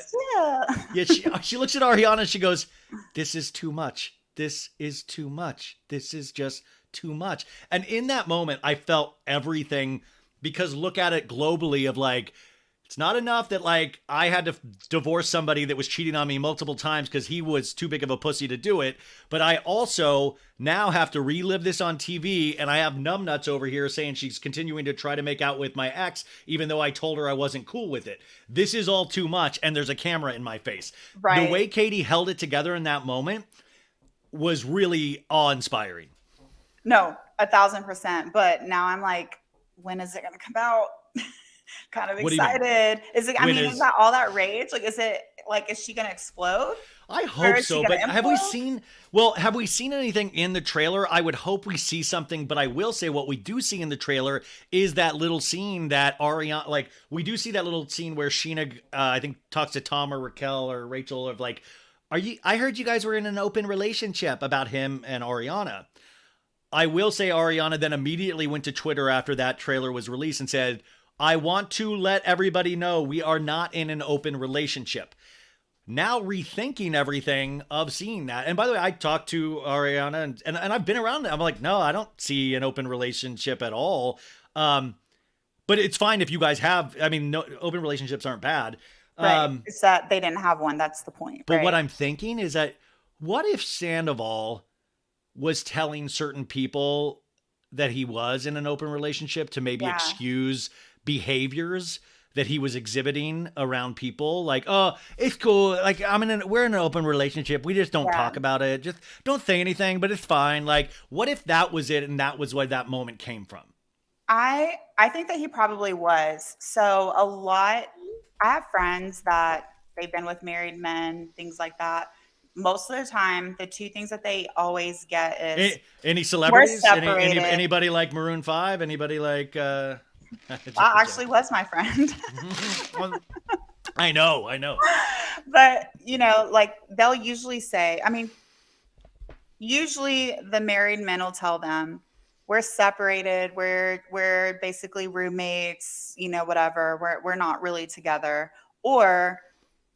Yeah, she looks at Ariana and she goes, "This is too much. This is too much. This is just too much." And in that moment, I felt everything, because look at it globally of like, it's not enough that like I had to divorce somebody that was cheating on me multiple times because he was too big of a pussy to do it, but I also now have to relive this on TV, and I have numbnuts over here saying she's continuing to try to make out with my ex even though I told her I wasn't cool with it. This is all too much, and there's a camera in my face. Right. The way Katie held it together in that moment was really awe-inspiring. No, 1,000%. But now I'm like, when is it going to come out? Kind of What do you mean? excited. Is it? I When mean, is- is that all that rage? Like, is she going to explode? I Or hope is she so, gonna but have we implode? seen anything in the trailer? I would hope we see something, but I will say what we do see in the trailer is that little scene that Ariana, like, we do see that little scene where Scheana, I think, talks to Tom or Raquel or Rachel of like, I heard you guys were in an open relationship, about him and Ariana. I will say Ariana then immediately went to Twitter after that trailer was released and said, "I want to let everybody know we are not in an open relationship." Now rethinking everything of seeing that. And by the way, I talked to Ariana and I've been around it. I'm like, no, I don't see an open relationship at all. But it's fine if you guys have, I mean, no, open relationships aren't bad. Right. It's that they didn't have one. That's the point. But right? what I'm thinking is that what if Sandoval was telling certain people that he was in an open relationship to maybe Yeah. excuse behaviors that he was exhibiting around people? Like, "Oh, it's cool. Like, we're in an open relationship. We just don't Yeah. talk about it. Just don't say anything, but it's fine." Like, what if that was it and that was where that moment came from? I think that he probably was. So I have friends that they've been with married men, things like that. most of the time, the two things that they always get is any celebrities? separated. Anybody like Maroon 5? Anybody like? That actually was my friend. Well, I know. But like they'll usually say, I mean, usually the married men will tell them, we're separated, we're basically roommates, whatever, we're not really together. Or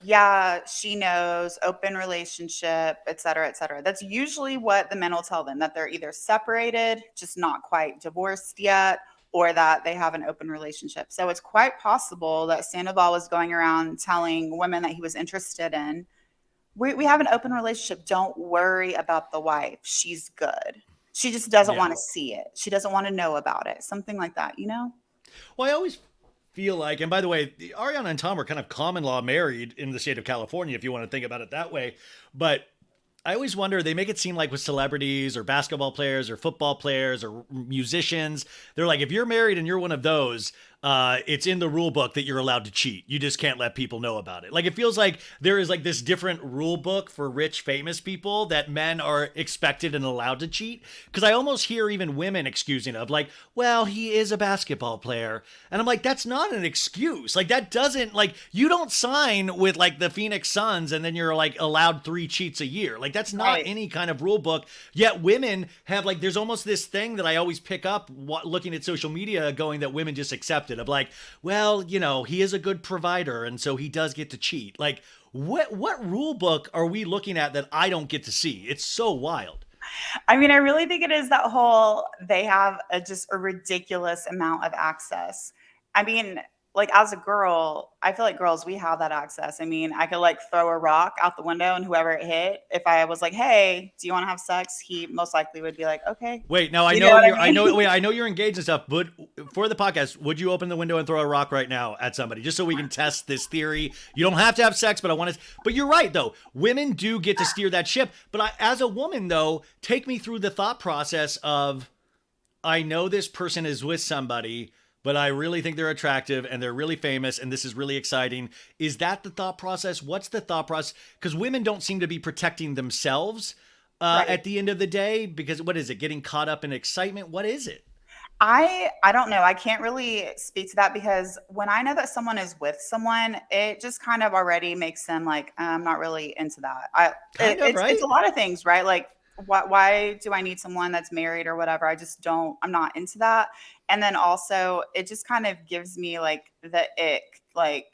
yeah, she knows, open relationship, et cetera, et cetera. That's usually what the men will tell them, that they're either separated, just not quite divorced yet, or that they have an open relationship. So it's quite possible that Sandoval was going around telling women that he was interested in, we have an open relationship. Don't worry about the wife. She's good. She just doesn't want to see it. She doesn't want to know about it. Something like that, Well, I always feel like, and by the way, Ariana and Tom are kind of common law married in the state of California, if you want to think about it that way. But I always wonder, they make it seem like with celebrities or basketball players or football players or musicians, they're like, if you're married and you're one of those, it's in the rule book that you're allowed to cheat. You just can't let people know about it. Like, it feels like there is like this different rule book for rich, famous people that men are expected and allowed to cheat. Because I almost hear even women excusing of like, well, he is a basketball player. And I'm like, that's not an excuse. Like, that doesn't, like, you don't sign with like the Phoenix Suns and then you're like allowed 3 cheats a year. Like, that's not any kind of rule book. Yet women have like, there's almost this thing that I always pick up looking at social media going that women just accept it, of like, well, he is a good provider and so he does get to cheat. Like, what rule book are we looking at that I don't get to see? It's so wild. I mean, I really think it is that whole, they have just a ridiculous amount of access. I mean, like, as a girl, I feel like girls, we have that access. I mean, I could like throw a rock out the window and whoever it hit, if I was like, hey, do you want to have sex? He most likely would be like, okay. Wait, now I know you're engaged and stuff, but for the podcast, would you open the window and throw a rock right now at somebody just so we can test this theory? You don't have to have sex, but I want to, but you're right though. Women do get to steer that ship. But as a woman though, take me through the thought process of, I know this person is with somebody, but I really think they're attractive and they're really famous and this is really exciting. Is that the thought process? What's the thought process? Because women don't seem to be protecting themselves at the end of the day, because what is it? Getting caught up in excitement? What is it? I don't know. I can't really speak to that, because when I know that someone is with someone, it just kind of already makes them like, I'm not really into that. It's a lot of things, right? Like, why do I need someone that's married or whatever? I'm not into that. And then also it just kind of gives me like the ick, like,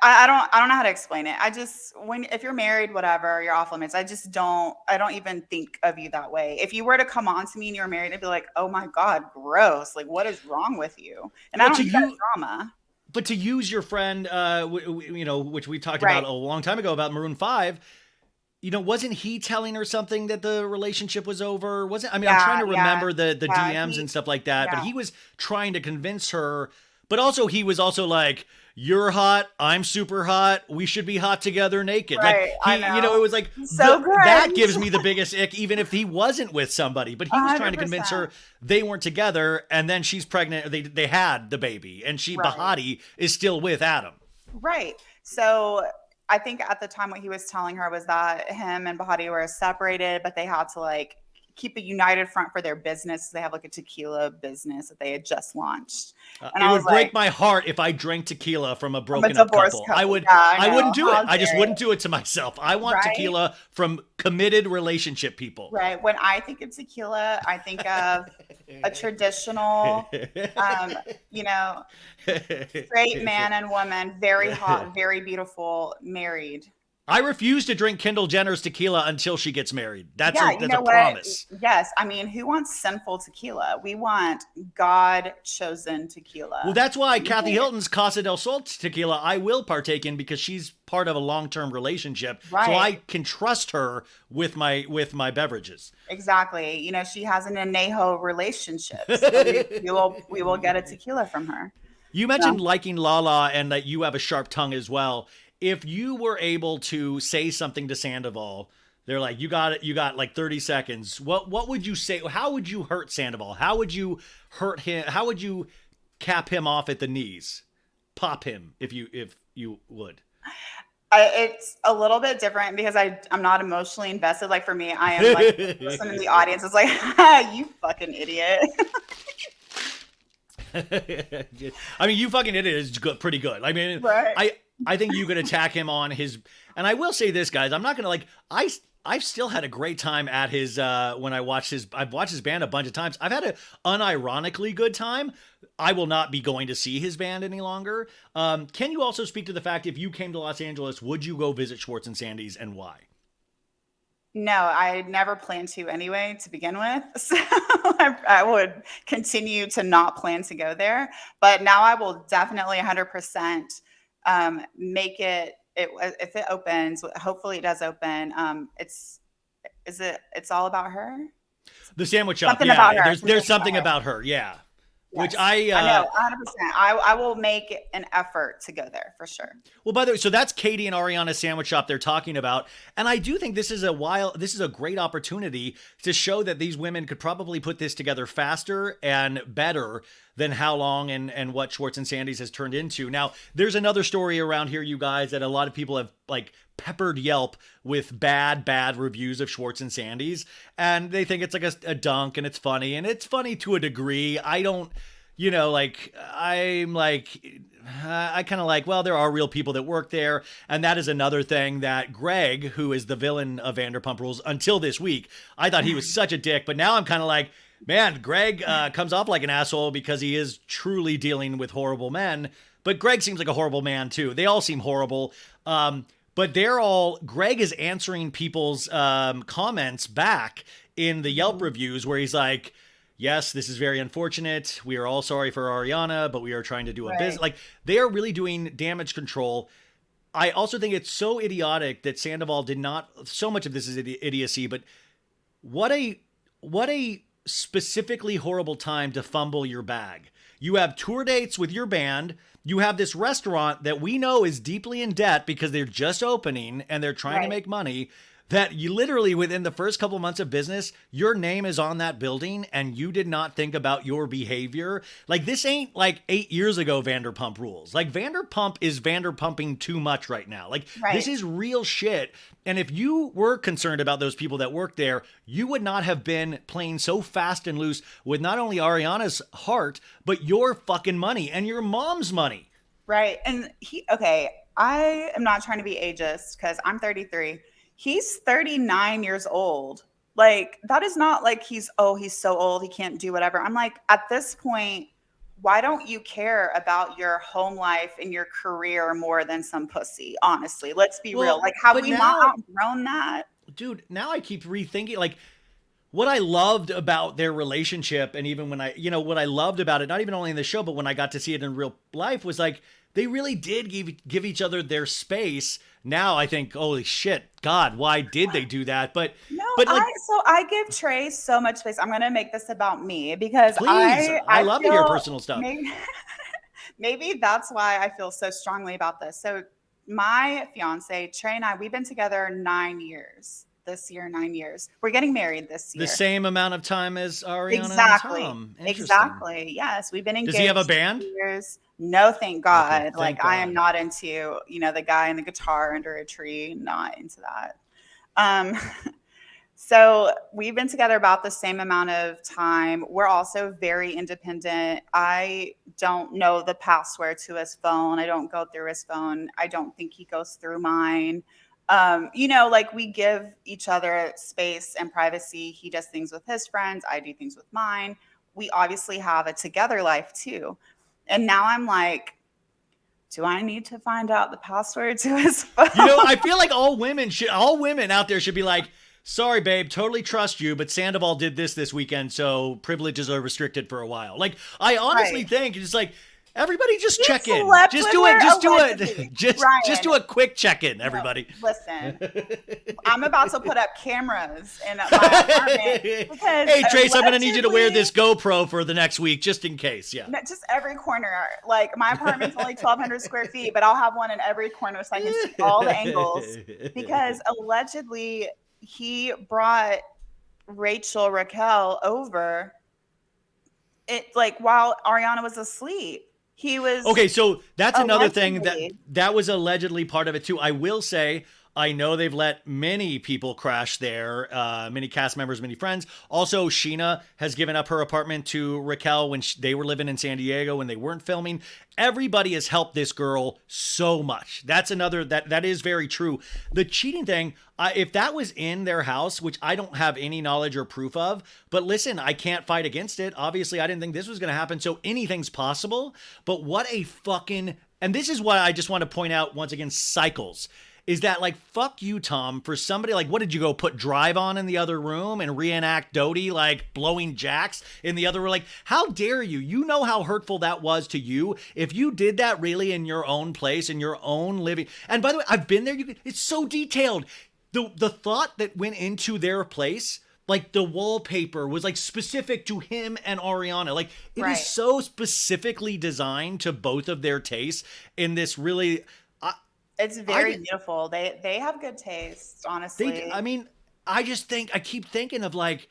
I don't know how to explain it. If you're married, whatever, you're off limits. I don't even think of you that way. If you were to come on to me and you're married, I'd be like, oh my God, gross. Like, what is wrong with you? And I don't need that drama. But to use your friend, which we talked about a long time ago about Maroon 5, wasn't he telling her something that the relationship was over? I'm trying to remember the DMs and stuff like that, but he was trying to convince her, but also he was also like, you're hot, I'm super hot, we should be hot together naked. Right, like it was like, so that gives me the biggest ick, even if he wasn't with somebody, but he was 100%. Trying to convince her they weren't together. And then she's pregnant. They had the baby and Bahati is still with Adam. Right. So I think at the time what he was telling her was that him and Bahati were separated, but they had to like keep a united front for their business. They have like a tequila business that they had just launched. It would break my heart if I drank tequila from a broken up couple. I wouldn't do it. I just wouldn't do it to myself. I want tequila from committed relationship people. Right. When I think of tequila, I think of a traditional, straight man and woman, very hot, very beautiful, married. I refuse to drink Kendall Jenner's tequila until she gets married. That's a promise. Yes. I mean, who wants sinful tequila? We want God-chosen tequila. Well, that's why Kathy Hilton's Casa del Sol tequila I will partake in, because she's part of a long-term relationship. Right. So I can trust her with my beverages. Exactly. She has an anejo relationship. So we will get a tequila from her. You mentioned liking Lala and that you have a sharp tongue as well. If you were able to say something to Sandoval, they're like, you got like 30 seconds. What would you say? How would you hurt Sandoval? How would you hurt him? How would you cap him off at the knees? Pop him if you would. It's a little bit different because I'm not emotionally invested. Like for me, I am like the person in the audience is like, you fucking idiot. I mean, you fucking idiot is good, pretty good. I mean, Right. I think you could attack him on his, and I will say this, guys, I'm not gonna like, I've still had a great time at his when I've watched his band a bunch of times. I've had an unironically good time. I will not be going to see his band any longer. Can you also speak to the fact if you came to Los Angeles, would you go visit Schwartz and Sandy's, and why? No, I never planned to anyway to begin with. So I would continue to not plan to go there. But now I will definitely 100% make it, if it opens, hopefully it does open. It's all about her? The sandwich shop. Something Yeah, about her. there's something about her. Yeah. Yes. Which I know 100%. I will make an effort to go there for sure. Well, by the way, so that's Katie and Ariana's sandwich shop they're talking about, and I do think this is a great opportunity to show that these women could probably put this together faster and better than How Long and what Schwartz and Sandy's has turned into. Now, there's another story around here, you guys, that a lot of people have like peppered Yelp with bad reviews of Schwartz and Sandy's, and they think it's like a dunk and it's funny to a degree. I don't, I kind of like, well, there are real people that work there. And that is another thing that Greg, who is the villain of Vanderpump Rules until this week, I thought he was such a dick, but now I'm kind of like, man, Greg comes off like an asshole because he is truly dealing with horrible men. But Greg seems like a horrible man too. They all seem horrible. But Greg is answering people's comments back in the Yelp reviews where he's like, yes, this is very unfortunate. We are all sorry for Ariana, but we are trying to do a business. Like, they are really doing damage control. I also think it's so idiotic that Sandoval did not, so much of this is idiocy, but what a specifically horrible time to fumble your bag. You have tour dates with your band. You have this restaurant that we know is deeply in debt because they're just opening and they're trying to make money, that you literally within the first couple months of business, your name is on that building and you did not think about your behavior. Like, this ain't like 8 years ago Vanderpump Rules. Like, Vanderpump is Vanderpumping too much right now. Like, this is real shit. And if you were concerned about those people that work there, you would not have been playing so fast and loose with not only Ariana's heart, but your fucking money and your mom's money. Right. And I am not trying to be ageist because I'm 33. He's 39 years old. Like, that is not like he's so old, he can't do whatever. I'm like, at this point, why don't you care about your home life and your career more than some pussy? Honestly, let's be real. Like, have we not outgrown that? Dude, now I keep rethinking, like, what I loved about their relationship, and even when what I loved about it, not even only in the show, but when I got to see it in real life, was like, they really did give each other their space. Now I think, holy shit, God, why did they do that? But I give Trey so much space. I'm gonna make this about me because I love to hear personal stuff. Maybe that's why I feel so strongly about this. So my fiance, Trey, and I, we've been together 9 years. This year, 9 years. We're getting married this year. The same amount of time as Ariana exactly. and Tom. Exactly. Yes, we've been engaged. Does he have a band? Years. No, thank God. Okay, thank God. I am not into, the guy and the guitar under a tree. Not into that. So we've been together about the same amount of time. We're also very independent. I don't know the password to his phone. I don't go through his phone. I don't think he goes through mine. We give each other space and privacy. He does things with his friends. I do things with mine. We obviously have a together life too. And now I'm like, do I need to find out the password to his phone? I feel like all women out there should be like, sorry, babe, totally trust you, but Sandoval did this weekend, so privileges are restricted for a while. Like, I honestly think it's like, everybody just check in. Just do a quick check-in, everybody. No, listen, I'm about to put up cameras in my apartment because hey, Trace, I'm going to need you to wear this GoPro for the next week, just in case. Yeah. Just every corner. Like, my apartment's only 1,200 square feet, but I'll have one in every corner so I can see all the angles. Because allegedly, he brought Raquel over while Ariana was asleep. He was Okay, so that's another thing allegedly. that was allegedly part of it too. I will say, I know they've let many people crash there, many cast members, many friends. Also, Scheana has given up her apartment to Raquel when they were living in San Diego when they weren't filming. Everybody has helped this girl so much. That's another, that is very true. The cheating thing, if that was in their house, which I don't have any knowledge or proof of, but listen, I can't fight against it. Obviously, I didn't think this was going to happen, so anything's possible. But what a fucking, and this is why I just want to point out once again, cycles. Is that like, fuck you, Tom, for somebody like, what did you go put Drive on in the other room and reenact Doute like blowing Jax in the other room? Like, how dare you? You know how hurtful that was to you. If you did that really in your own place, in your own living. And by the way, I've been there. It's so detailed. The thought that went into their place, like the wallpaper was like specific to him and Ariana. Like it is so specifically designed to both of their tastes in this really. It's very beautiful. They have good taste, honestly. I just think, I keep thinking of like,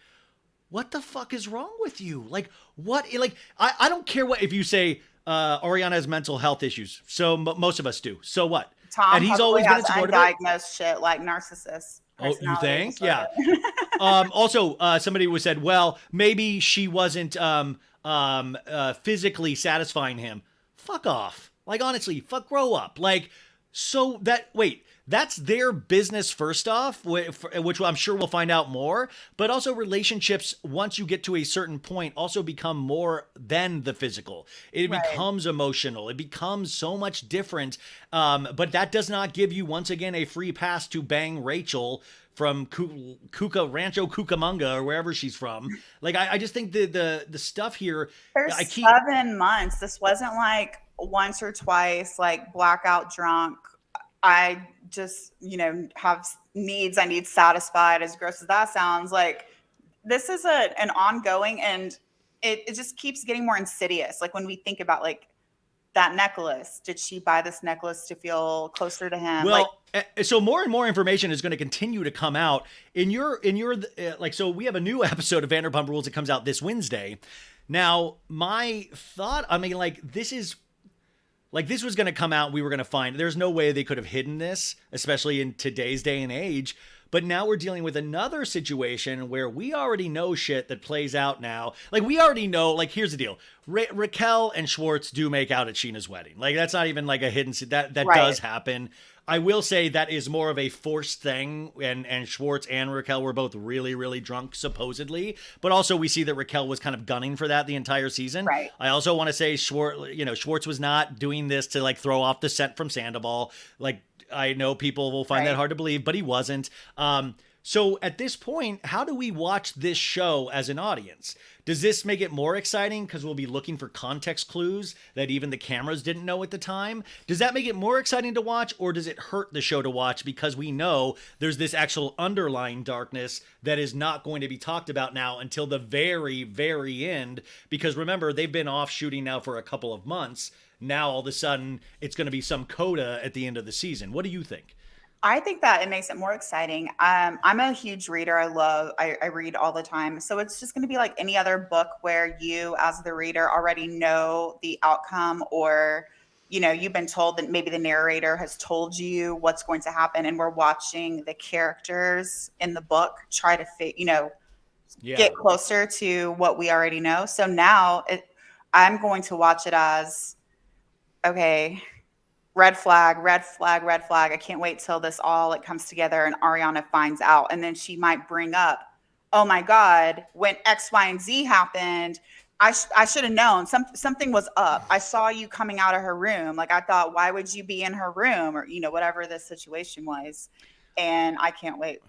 what the fuck is wrong with you? Like, what? Like, I don't care what, if you say Ariana has mental health issues. So most of us do. So what? Tom and he's always been supportive. Undiagnosed shit like narcissists. Oh, you think? Yeah. Also, somebody was said, well, maybe she wasn't physically satisfying him. Fuck off. Like, honestly, grow up. Like, so that's their business first off, which I'm sure we'll find out more. But also relationships, once you get to a certain point, also become more than the physical. It becomes emotional. It becomes so much different. But that does not give you, once again, a free pass to bang Rachel from Rancho Cucamonga or wherever she's from. Like, I just think the stuff here. For 7 months, this wasn't like once or twice, like blackout drunk. I just, have needs I need satisfied, as gross as that sounds. Like, this is an ongoing, and it just keeps getting more insidious. Like, when we think about like that necklace, did she buy this necklace to feel closer to him? Well, so more and more information is going to continue to come out in your so we have a new episode of Vanderpump Rules that comes out this Wednesday. Now, my thought, this was going to come out. We were going to find, there's no way they could have hidden this, especially in today's day and age. But now we're dealing with another situation where we already know shit that plays out now. Like, we already know, like, here's the deal. Raquel and Schwartz do make out at Scheana's wedding. Like, that's not even like a hidden, that does happen. I will say that is more of a forced thing, and Schwartz and Raquel were both really, really drunk, supposedly. But also we see that Raquel was kind of gunning for that the entire season. Right. I also want to say Schwartz was not doing this to like throw off the scent from Sandoval. Like, I know people will find that hard to believe, but he wasn't. So at this point, how do we watch this show as an audience? Does this make it more exciting because we'll be looking for context clues that even the cameras didn't know at the time? Does that make it more exciting to watch, or does it hurt the show to watch because we know there's this actual underlying darkness that is not going to be talked about now until the very, very end? Because remember, they've been off shooting now for a couple of months. Now all of a sudden it's going to be some coda at the end of the season. What do you think? I think that it makes it more exciting. I'm a huge reader. I read all the time. So it's just going to be like any other book where you, as the reader, already know the outcome, or, you've been told that maybe the narrator has told you what's going to happen. And we're watching the characters in the book try to get closer to what we already know. So now I'm going to watch it as, okay, red flag, red flag, red flag. I can't wait till this all comes together and Ariana finds out. And then she might bring up, oh my God, when X, Y, and Z happened, I should have known something was up. I saw you coming out of her room. Like, I thought, why would you be in her room? Or, whatever the situation was. And I can't wait.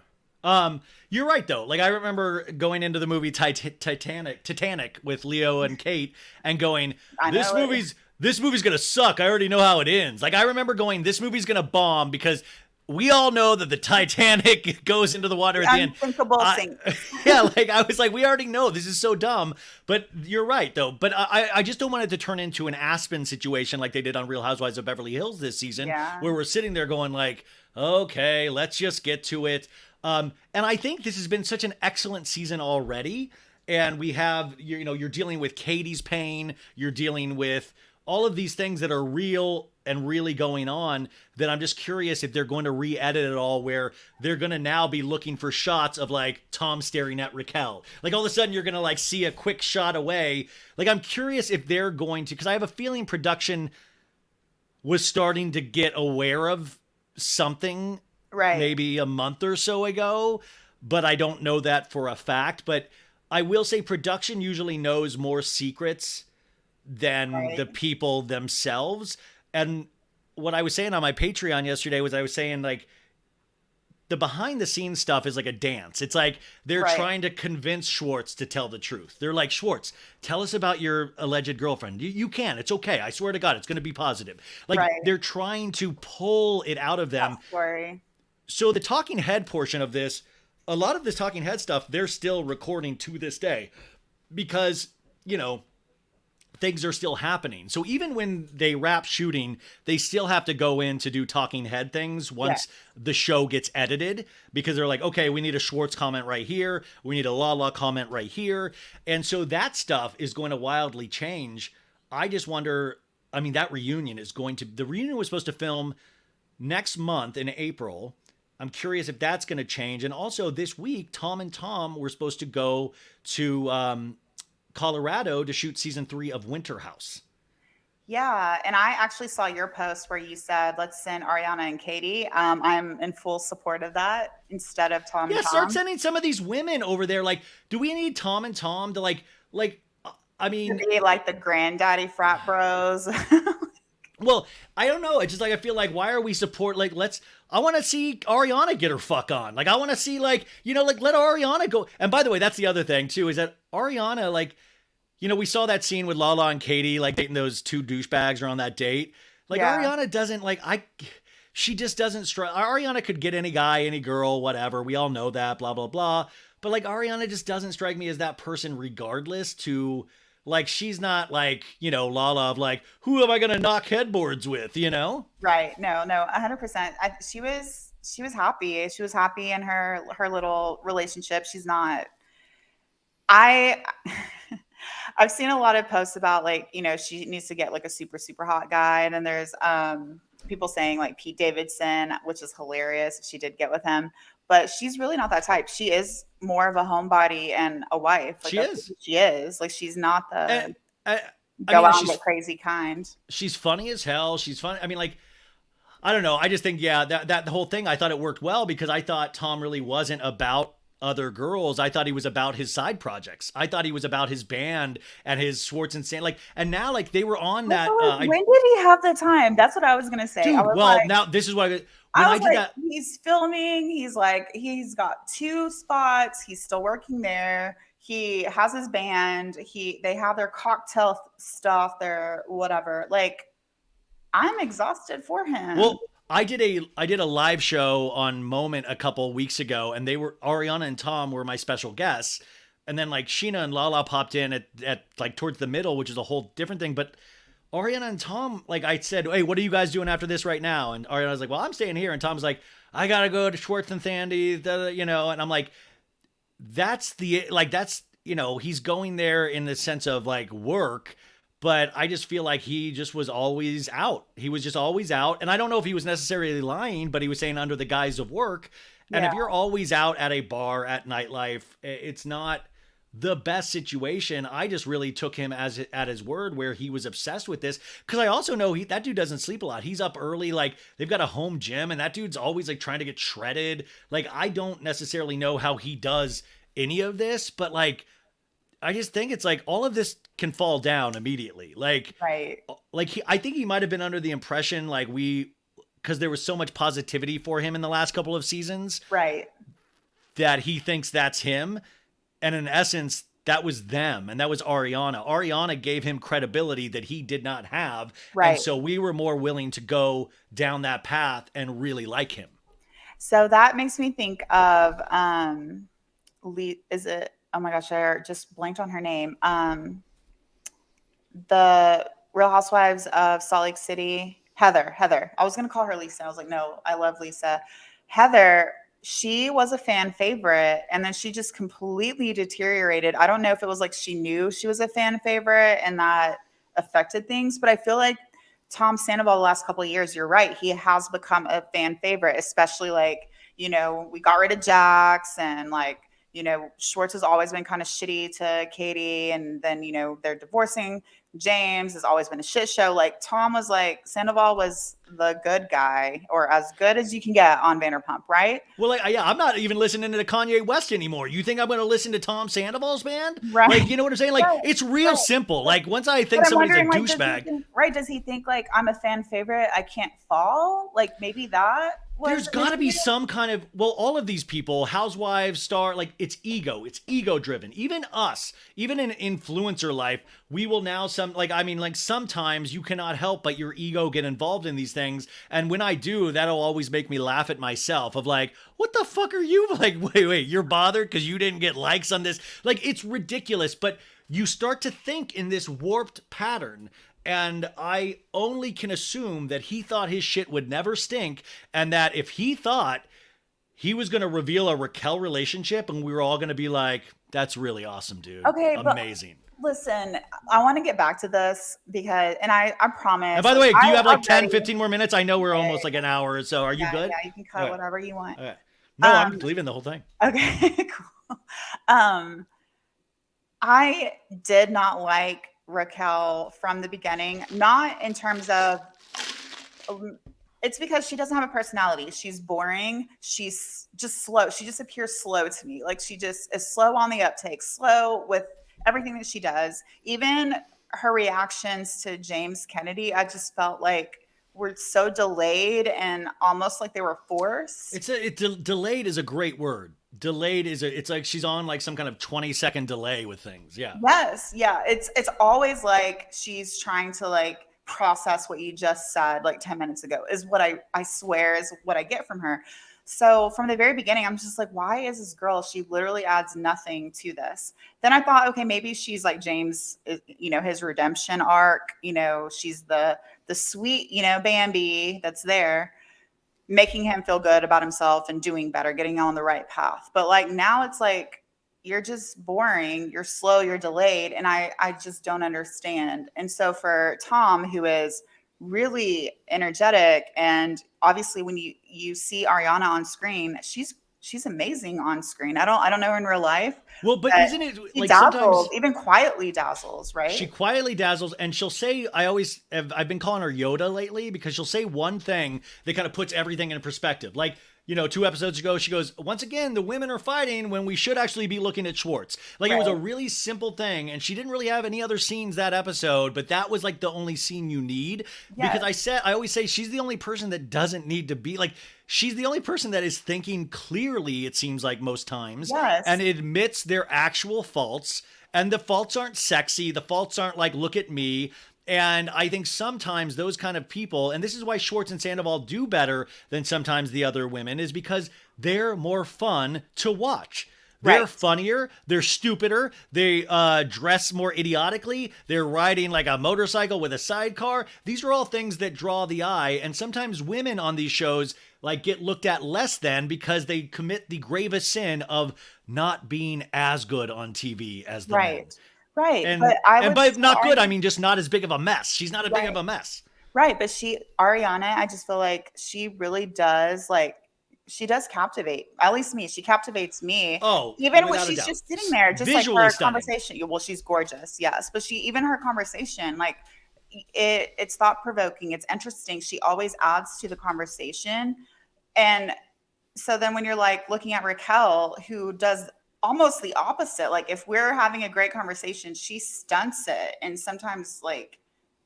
You're right though. Like, I remember going into the movie Titanic with Leo and Kate and going, this movie's going to suck. I already know how it ends. Like, I remember going, this movie's going to bomb because we all know that the Titanic goes into the water at the end. Unthinkable thing. Yeah, like, I was like, we already know this is so dumb. But you're right, though. But I just don't want it to turn into an Aspen situation like they did on Real Housewives of Beverly Hills this season, where we're sitting there going like, okay, let's just get to it. And I think this has been such an excellent season already. And we have, you're dealing with Katie's pain. You're dealing with all of these things that are real and really going on, that I'm just curious if they're going to re-edit it all, where they're going to now be looking for shots of like Tom staring at Raquel. Like all of a sudden you're going to like see a quick shot away. Like I'm curious if they're going to, because I have a feeling production was starting to get aware of something maybe a month or so ago, but I don't know that for a fact. But I will say production usually knows more secrets than the people themselves. And what I was saying on my Patreon yesterday was I was saying like the behind the scenes stuff is like a dance. It's like they're trying to convince Schwartz to tell the truth. They're like, Schwartz, tell us about your alleged girlfriend. You can. It's okay. I swear to God, it's going to be positive. Like they're trying to pull it out of them. So the talking head portion of this, a lot of this talking head stuff, they're still recording to this day because, you know, things are still happening. So even when they wrap shooting, they still have to go in to do talking head things once the show gets edited, because they're like, okay, we need a Schwartz comment right here. We need a Lala comment right here. And so that stuff is going to wildly change. I just wonder, I mean, that reunion is going to, the reunion was supposed to film next month in April. I'm curious if that's going to change. And also this week, Tom and Tom were supposed to go to, Colorado to shoot season 3 of Winter House. Yeah, and I actually saw your post where you said, let's send Ariana and Katie. I'm in full support of that instead of Tom and Tom. Start sending some of these women over there. Like, do we need Tom and Tom to like, I mean... To be like the granddaddy frat bros. Well, I don't know. It's just like, I feel like, why are we support, like, I want to see Ariana get her fuck on. Like, I want to see, like, you know, like, let Ariana go. And by the way, that's the other thing, too, is that Ariana, like, you know, we saw that scene with Lala and Katie, like, dating those two douchebags are on that date. Like, Ariana doesn't, like, she just doesn't strike. Ariana could get any guy, any girl, whatever. We all know that, blah, blah, blah. But, like, Ariana just doesn't strike me as that person regardless to... Like, she's not like, you know, Lala of like, who am I going to knock headboards with, you know? Right. No, 100%. She was happy. She was happy in her little relationship. She's not, I've seen a lot of posts about like, you know, she needs to get like a super, super hot guy. And then there's people saying like Pete Davidson, which is hilarious. She did get with him. But she's really not that type. She is more of a homebody and a wife. Like, she is. She is. Like, she's not the go out and get crazy kind. She's funny as hell. She's funny. I mean, like, I don't know. I just think, that the whole thing, I thought it worked well because I thought Tom really wasn't about other girls. I thought he was about his side projects. I thought he was about his band and his Schwartz and Sand. Like, and now, like, they were on that. When did he have the time? That's what I was going to say. Dude, now this is what I did that. He's filming. He's like, he's got 2 spots. He's still working there. He has his band. They have their cocktail stuff, their whatever. Like, I'm exhausted for him. Well, I did a live show on Moment a couple weeks ago, and Ariana and Tom were my special guests. And then like Scheana and Lala popped in at like towards the middle, which is a whole different thing. But Ariana and Tom, like I said, hey, what are you guys doing after this right now? And Ariana was like, well, I'm staying here. And Tom's like, I got to go to Schwartz and Sandy, you know, and I'm like, that's, you know, he's going there in the sense of like work, but I just feel like he just was always out. He was just always out. And I don't know if he was necessarily lying, but he was saying under the guise of work. And if you're always out at a bar at nightlife, it's not the best situation. I just really took him at his word where he was obsessed with this. Cause I also know that dude doesn't sleep a lot. He's up early. Like they've got a home gym and that dude's always like trying to get shredded. Like, I don't necessarily know how he does any of this, but like, I just think it's like all of this can fall down immediately. Like, I think he might've been under the impression like cause there was so much positivity for him in the last couple of seasons, right? That he thinks that's him. And in essence, that was them. And that was Ariana. Ariana gave him credibility that he did not have. Right. And so we were more willing to go down that path and really like him. So that makes me think of, is it, oh my gosh, I just blanked on her name. The Real Housewives of Salt Lake City, Heather. I was going to call her Lisa. I was like, no, I love Lisa. Heather, she was a fan favorite, and then she just completely deteriorated. I don't know if it was like she knew she was a fan favorite and that affected things. But I feel like Tom Sandoval the last couple of years, you're right, he has become a fan favorite, especially like, you know, we got rid of Jax and like, you know, Schwartz has always been kind of shitty to Katie, and then, you know, they're divorcing. James has always been a shit show. Like Tom was like, Sandoval was the good guy, or as good as you can get on Vanderpump, right? Well, like, yeah, I'm not even listening to Kanye West anymore. You think I'm going to listen to Tom Sandoval's band? Right. Like, you know what I'm saying? Like, Right. it's real simple. Like, once I think But I'm somebody's a wondering, like, douchebag. does he think like I'm a fan favorite, I can't fall? Like maybe that was There's got to be some kind of, well, all of these people, Housewives, Star, like it's ego driven. Even us, even in influencer life, we will now sometimes you cannot help but your ego get involved in these things. And when I do, that'll always make me laugh at myself of like, what the fuck are you like? Wait, you're bothered because you didn't get likes on this. Like, it's ridiculous, but you start to think in this warped pattern. And I only can assume that he thought his shit would never stink, and that if he thought he was going to reveal a Raquel relationship and we were all going to be like, that's really awesome, dude. Okay, amazing. Listen, I want to get back to this because, and I promise. And by the way, do you have like 10, ready. 15 more minutes? I know we're almost like an hour, so are you good? Yeah, you can cut whatever you want. Okay. No, I'm leaving the whole thing. Okay, cool. I did not like Raquel from the beginning, not in terms of, it's because she doesn't have a personality. She's boring. She's just slow. She just appears slow to me. Like she just is slow on the uptake, slow with everything that she does. Even her reactions to James Kennedy, I just felt like were so delayed and almost like they were forced. Delayed is a great word. Delayed it's like she's on like some kind of 20-second delay with things. Yeah. Yes. Yeah. It's always like she's trying to like process what you just said like 10 minutes ago is what I swear is what I get from her. So from the very beginning, I'm just like, why is this girl? She literally adds nothing to this. Then I thought, okay, maybe she's like James, you know, his redemption arc, you know, she's the sweet, you know, Bambi that's there, making him feel good about himself and doing better, getting on the right path. But like now it's like, you're just boring, you're slow, you're delayed. And I just don't understand. And so for Tom, who is really energetic, and obviously when you see Ariana on screen, she's amazing on screen. I don't know her in real life. Well, but isn't it like dazzles, sometimes even quietly dazzles, right? She quietly dazzles, and she'll say, I've been calling her Yoda lately because she'll say one thing that kind of puts everything in perspective. Like, you know, 2 episodes ago, she goes, once again, the women are fighting when we should actually be looking at Schwartz. Like, right. It was a really simple thing, and she didn't really have any other scenes that episode, but that was like the only scene you need. Yes. Because I always say she's the only person that doesn't need to be, like, she's the only person that is thinking clearly, it seems like most times, yes. And admits their actual faults. And the faults aren't sexy. The faults aren't like, look at me. And I think sometimes those kind of people, and this is why Schwartz and Sandoval do better than sometimes the other women, is because they're more fun to watch. They're funnier. They're stupider. They dress more idiotically. They're riding like a motorcycle with a sidecar. These are all things that draw the eye. And sometimes women on these shows like get looked at less than because they commit the gravest sin of not being as good on TV as the men. Right. And but by not good, I mean just not as big of a mess. She's not as big of a mess. Right. But Ariana, I just feel like she really does she does captivate, at least me. She captivates me. Oh, even when she's just sitting there, just visually like her stunning. Conversation. Well, she's gorgeous, yes. But even her conversation, like it's thought provoking. It's interesting. She always adds to the conversation. And so then when you're like looking at Raquel, who does almost the opposite, like if we're having a great conversation, she stunts it. And sometimes like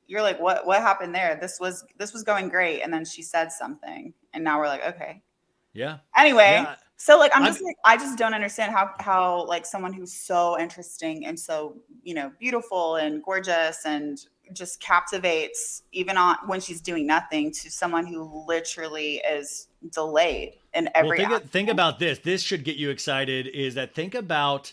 you're like, what happened there? This was going great. And then she said something. And now we're like, okay. Yeah. Anyway, so like I just don't understand how like someone who's so interesting and so, you know, beautiful and gorgeous and just captivates even when she's doing nothing to someone who literally is delayed in every think about this. This should get you excited, is that think about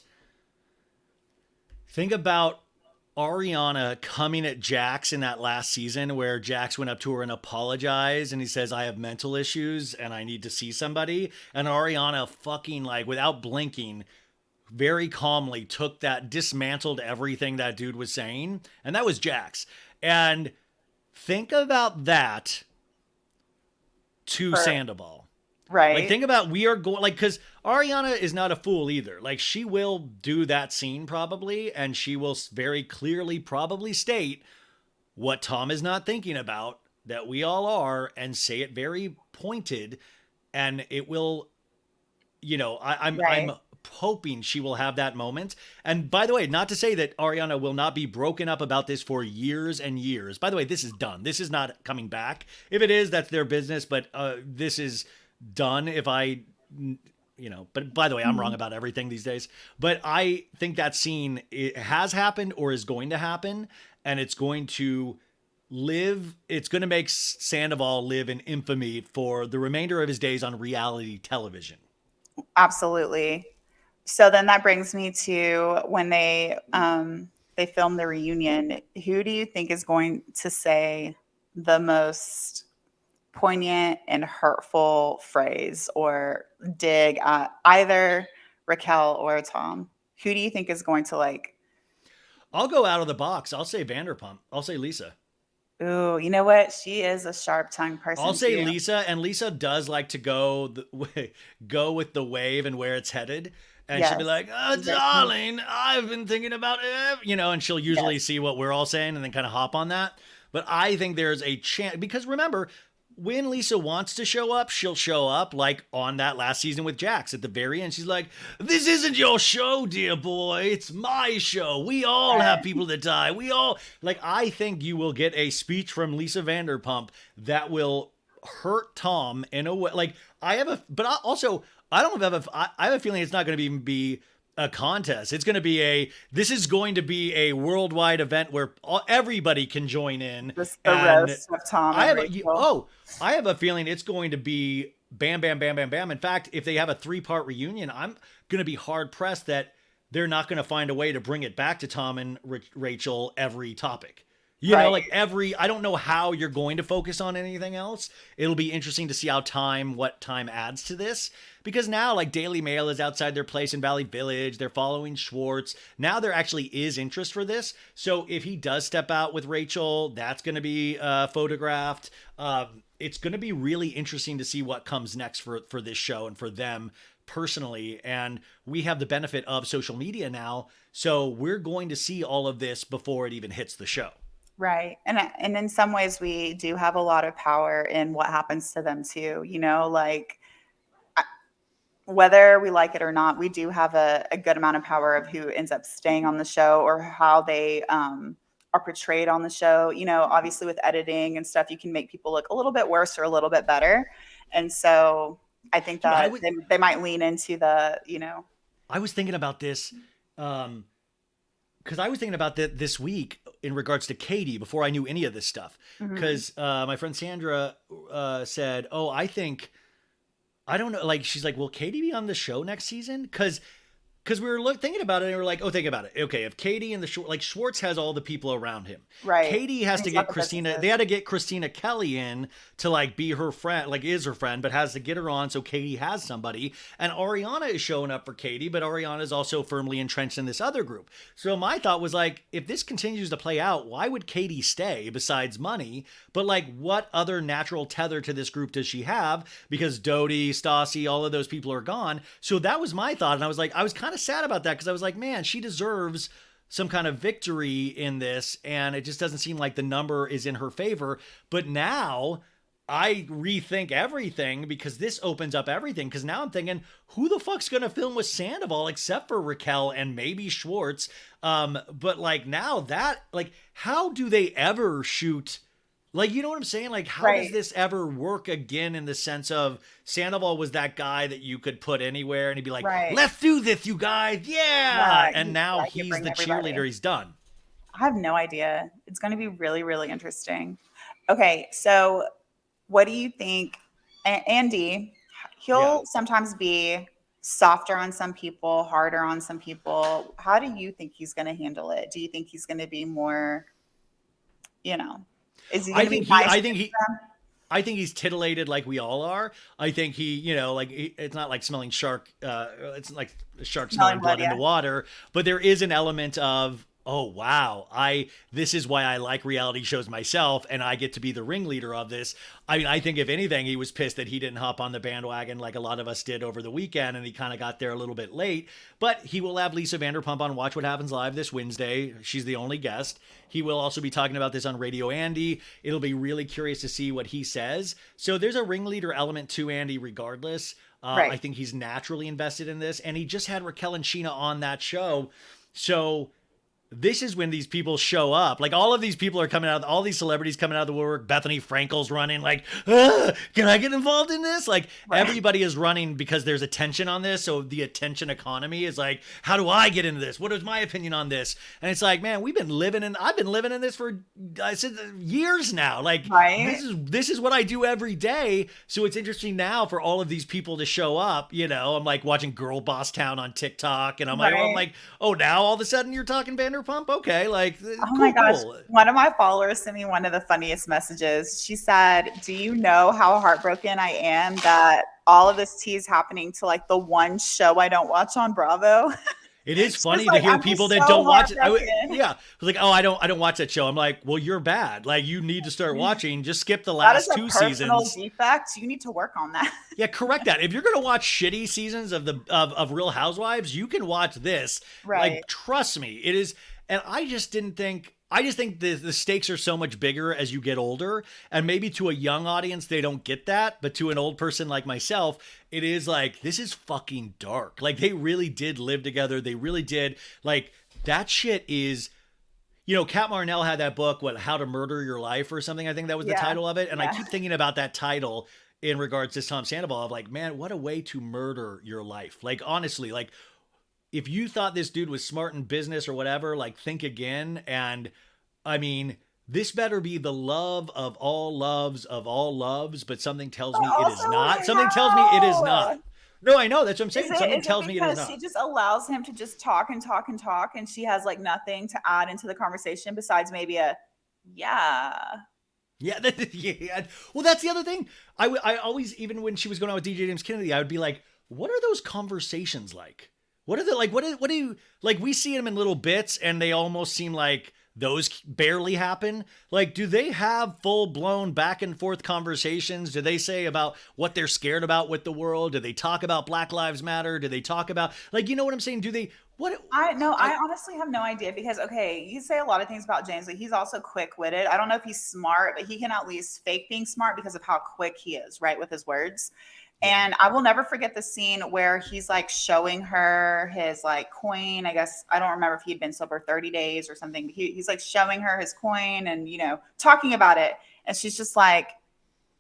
Ariana coming at Jax in that last season where Jax went up to her and apologized and he says, I have mental issues and I need to see somebody. And Ariana fucking like without blinking, very calmly took that, dismantled everything that dude was saying. And that was Jax. And think about that to Sandoval. Right. Like, think about, we are going, like, because Ariana is not a fool either. Like, she will do that scene probably, and she will very clearly probably state what Tom is not thinking about, that we all are, and say it very pointed, and it will, you know, I'm hoping she will have that moment. And by the way, not to say that Ariana will not be broken up about this for years and years. By the way, this is done. This is not coming back. If it is, that's their business, but this is done. If I, you know, but by the way, I'm wrong about everything these days. But I think that scene, it has happened or is going to happen, and it's going to it's going to make Sandoval live in infamy for the remainder of his days on reality television. Absolutely. So then that brings me to when they filmed the reunion. Who do you think is going to say the most poignant and hurtful phrase or dig at either Raquel or Tom? Who do you think is going to, like? I'll go out of the box. I'll say Vanderpump. I'll say Lisa. Ooh, you know what? She is a sharp-tongued person. I'll say too. Lisa, and Lisa does like to go with the wave and where it's headed. And she'll be like, "Oh, darling, I've been thinking about it," you know, and she'll usually see what we're all saying and then kind of hop on that. But I think there's a chance, because remember, when Lisa wants to show up, she'll show up, like on that last season with Jax at the very end. She's like, "This isn't your show, dear boy. It's my show. We all have people that die. We all," like, I think you will get a speech from Lisa Vanderpump that will hurt Tom in a way. Like, I have a feeling it's not going to even be a contest. It's going to be this is going to be a worldwide event where everybody can join in. The roast of Tom. I have a feeling it's going to be bam, bam, bam, bam, bam. In fact, if they have a 3-part reunion, I'm going to be hard pressed that they're not going to find a way to bring it back to Tom and Rachel every topic. You know, like I don't know how you're going to focus on anything else. It'll be interesting to see what time adds to this. Because now, like, Daily Mail is outside their place in Valley Village. They're following Schwartz. Now there actually is interest for this. So if he does step out with Rachel, that's going to be photographed. It's going to be really interesting to see what comes next for this show and for them personally. And we have the benefit of social media now. So we're going to see all of this before it even hits the show. Right. And in some ways we do have a lot of power in what happens to them too, you know, like whether we like it or not, we do have a good amount of power of who ends up staying on the show or how they are portrayed on the show. You know, obviously with editing and stuff, you can make people look a little bit worse or a little bit better. And so I think that they might lean into the, you know. I was thinking about this because I was thinking about that this week in regards to Katie before I knew any of this stuff. Because my friend Sandra said, "Oh, I don't know." Like, she's like, "Will Katie be on the show next season?" Because we were thinking about it and we were like, "Oh, think about it. Okay, if Katie and Schwartz has all the people around him, right? Katie has to get Christina. They had to get Christina Kelly in to, like, be her friend, like, is her friend, but has to get her on so Katie has somebody. And Ariana is showing up for Katie, but Ariana is also firmly entrenched in this other group. So my thought was, like, if this continues to play out, why would Katie stay besides money? But, like, what other natural tether to this group does she have? Because Doute, Stassi, all of those people are gone. So that was my thought, and I was like, I was kind of sad about that because I was like, man, she deserves some kind of victory in this, and it just doesn't seem like the number is in her favor. But now I rethink everything because this opens up everything, because now I'm thinking, who the fuck's gonna film with Sandoval except for Raquel and maybe Schwartz? But, like, now that, like, how do they ever shoot? Like, you know what I'm saying? Like, how does this ever work again, in the sense of Sandoval was that guy that you could put anywhere and he'd be like, "Let's do this, you guys. Yeah." And now he's the cheerleader. He's done. I have no idea. It's going to be really, really interesting. Okay. So what do you think? Andy, he'll sometimes be softer on some people, harder on some people. How do you think he's going to handle it? Do you think he's going to be more, you know, is he going to be nice? I think he's titillated like we all are. I think he, you know, like, it's not like smelling shark. It's like a shark smelling blood in the water. But there is an element of, Oh wow. This is why I like reality shows myself and I get to be the ringleader of this. I mean, I think if anything he was pissed that he didn't hop on the bandwagon like a lot of us did over the weekend and he kind of got there a little bit late, but he will have Lisa Vanderpump on Watch What Happens Live this Wednesday. She's the only guest. He will also be talking about this on Radio Andy. It'll be really curious to see what he says. So there's a ringleader element to Andy regardless. Right. I think he's naturally invested in this and he just had Raquel and Scheana on that show. So this is when these people show up. Like all of these people are coming out, all these celebrities coming out of the woodwork. Bethany Frankel's running like, can I get involved in this? Like everybody is running because there's attention on this. So the attention economy is like, how do I get into this? What is my opinion on this? And it's like, man, I've been living in this for, I said years now. Like this is what I do every day. So it's interesting now for all of these people to show up, you know, I'm like watching Girl Boss Town on TikTok and I'm like, oh, now all of a sudden you're talking Vanderpump? Okay, like oh my gosh, one of my followers sent me one of the funniest messages. She said, do you know how heartbroken I am that all of this tea is happening to like the one show I don't watch on Bravo? It is funny to hear people that don't watch it. Like, oh, I don't watch that show. I'm like, well, you're bad. Like, you need to start watching. Just skip the last two seasons. Defect. You need to work on that. Yeah, correct that. If you're gonna watch shitty seasons of Real Housewives, you can watch this. Right. Like, trust me, it is. And I just think the stakes are so much bigger as you get older. And maybe to a young audience, they don't get that. But to an old person like myself, it is like, this is fucking dark. Like, they really did live together. They really did. Like, that shit is, you know, Kat Marnell had that book, How to Murder Your Life or something. I think that was the title of it. And I keep thinking about that title in regards to Tom Sandoval of like, man, what a way to murder your life. Like, honestly, like, if you thought this dude was smart in business or whatever, like think again. And I mean, this better be the love of all loves, but something tells me it is not. Something tells me it is not. No, I know. That's what I'm saying. Something tells me it is not. She just allows him to just talk and talk and talk. And she has like nothing to add into the conversation besides maybe a, yeah. Yeah. Well, that's the other thing. I always, even when she was going out with DJ James Kennedy, I would be like, what are those conversations like? What are they like? What do you like? We see them in little bits and they almost seem like those barely happen. Like, do they have full blown back and forth conversations? Do they say about what they're scared about with the world? Do they talk about Black Lives Matter? Do they talk about, like, you know what I'm saying? Do they, what? I honestly have no idea because, okay, you say a lot of things about James, but he's also quick witted. I don't know if he's smart, but he can at least fake being smart because of how quick he is, right? With his words. And I will never forget the scene where he's like showing her his like coin. I guess, I don't remember if he'd been sober 30 days or something. He's like showing her his coin and, you know, talking about it. And she's just like,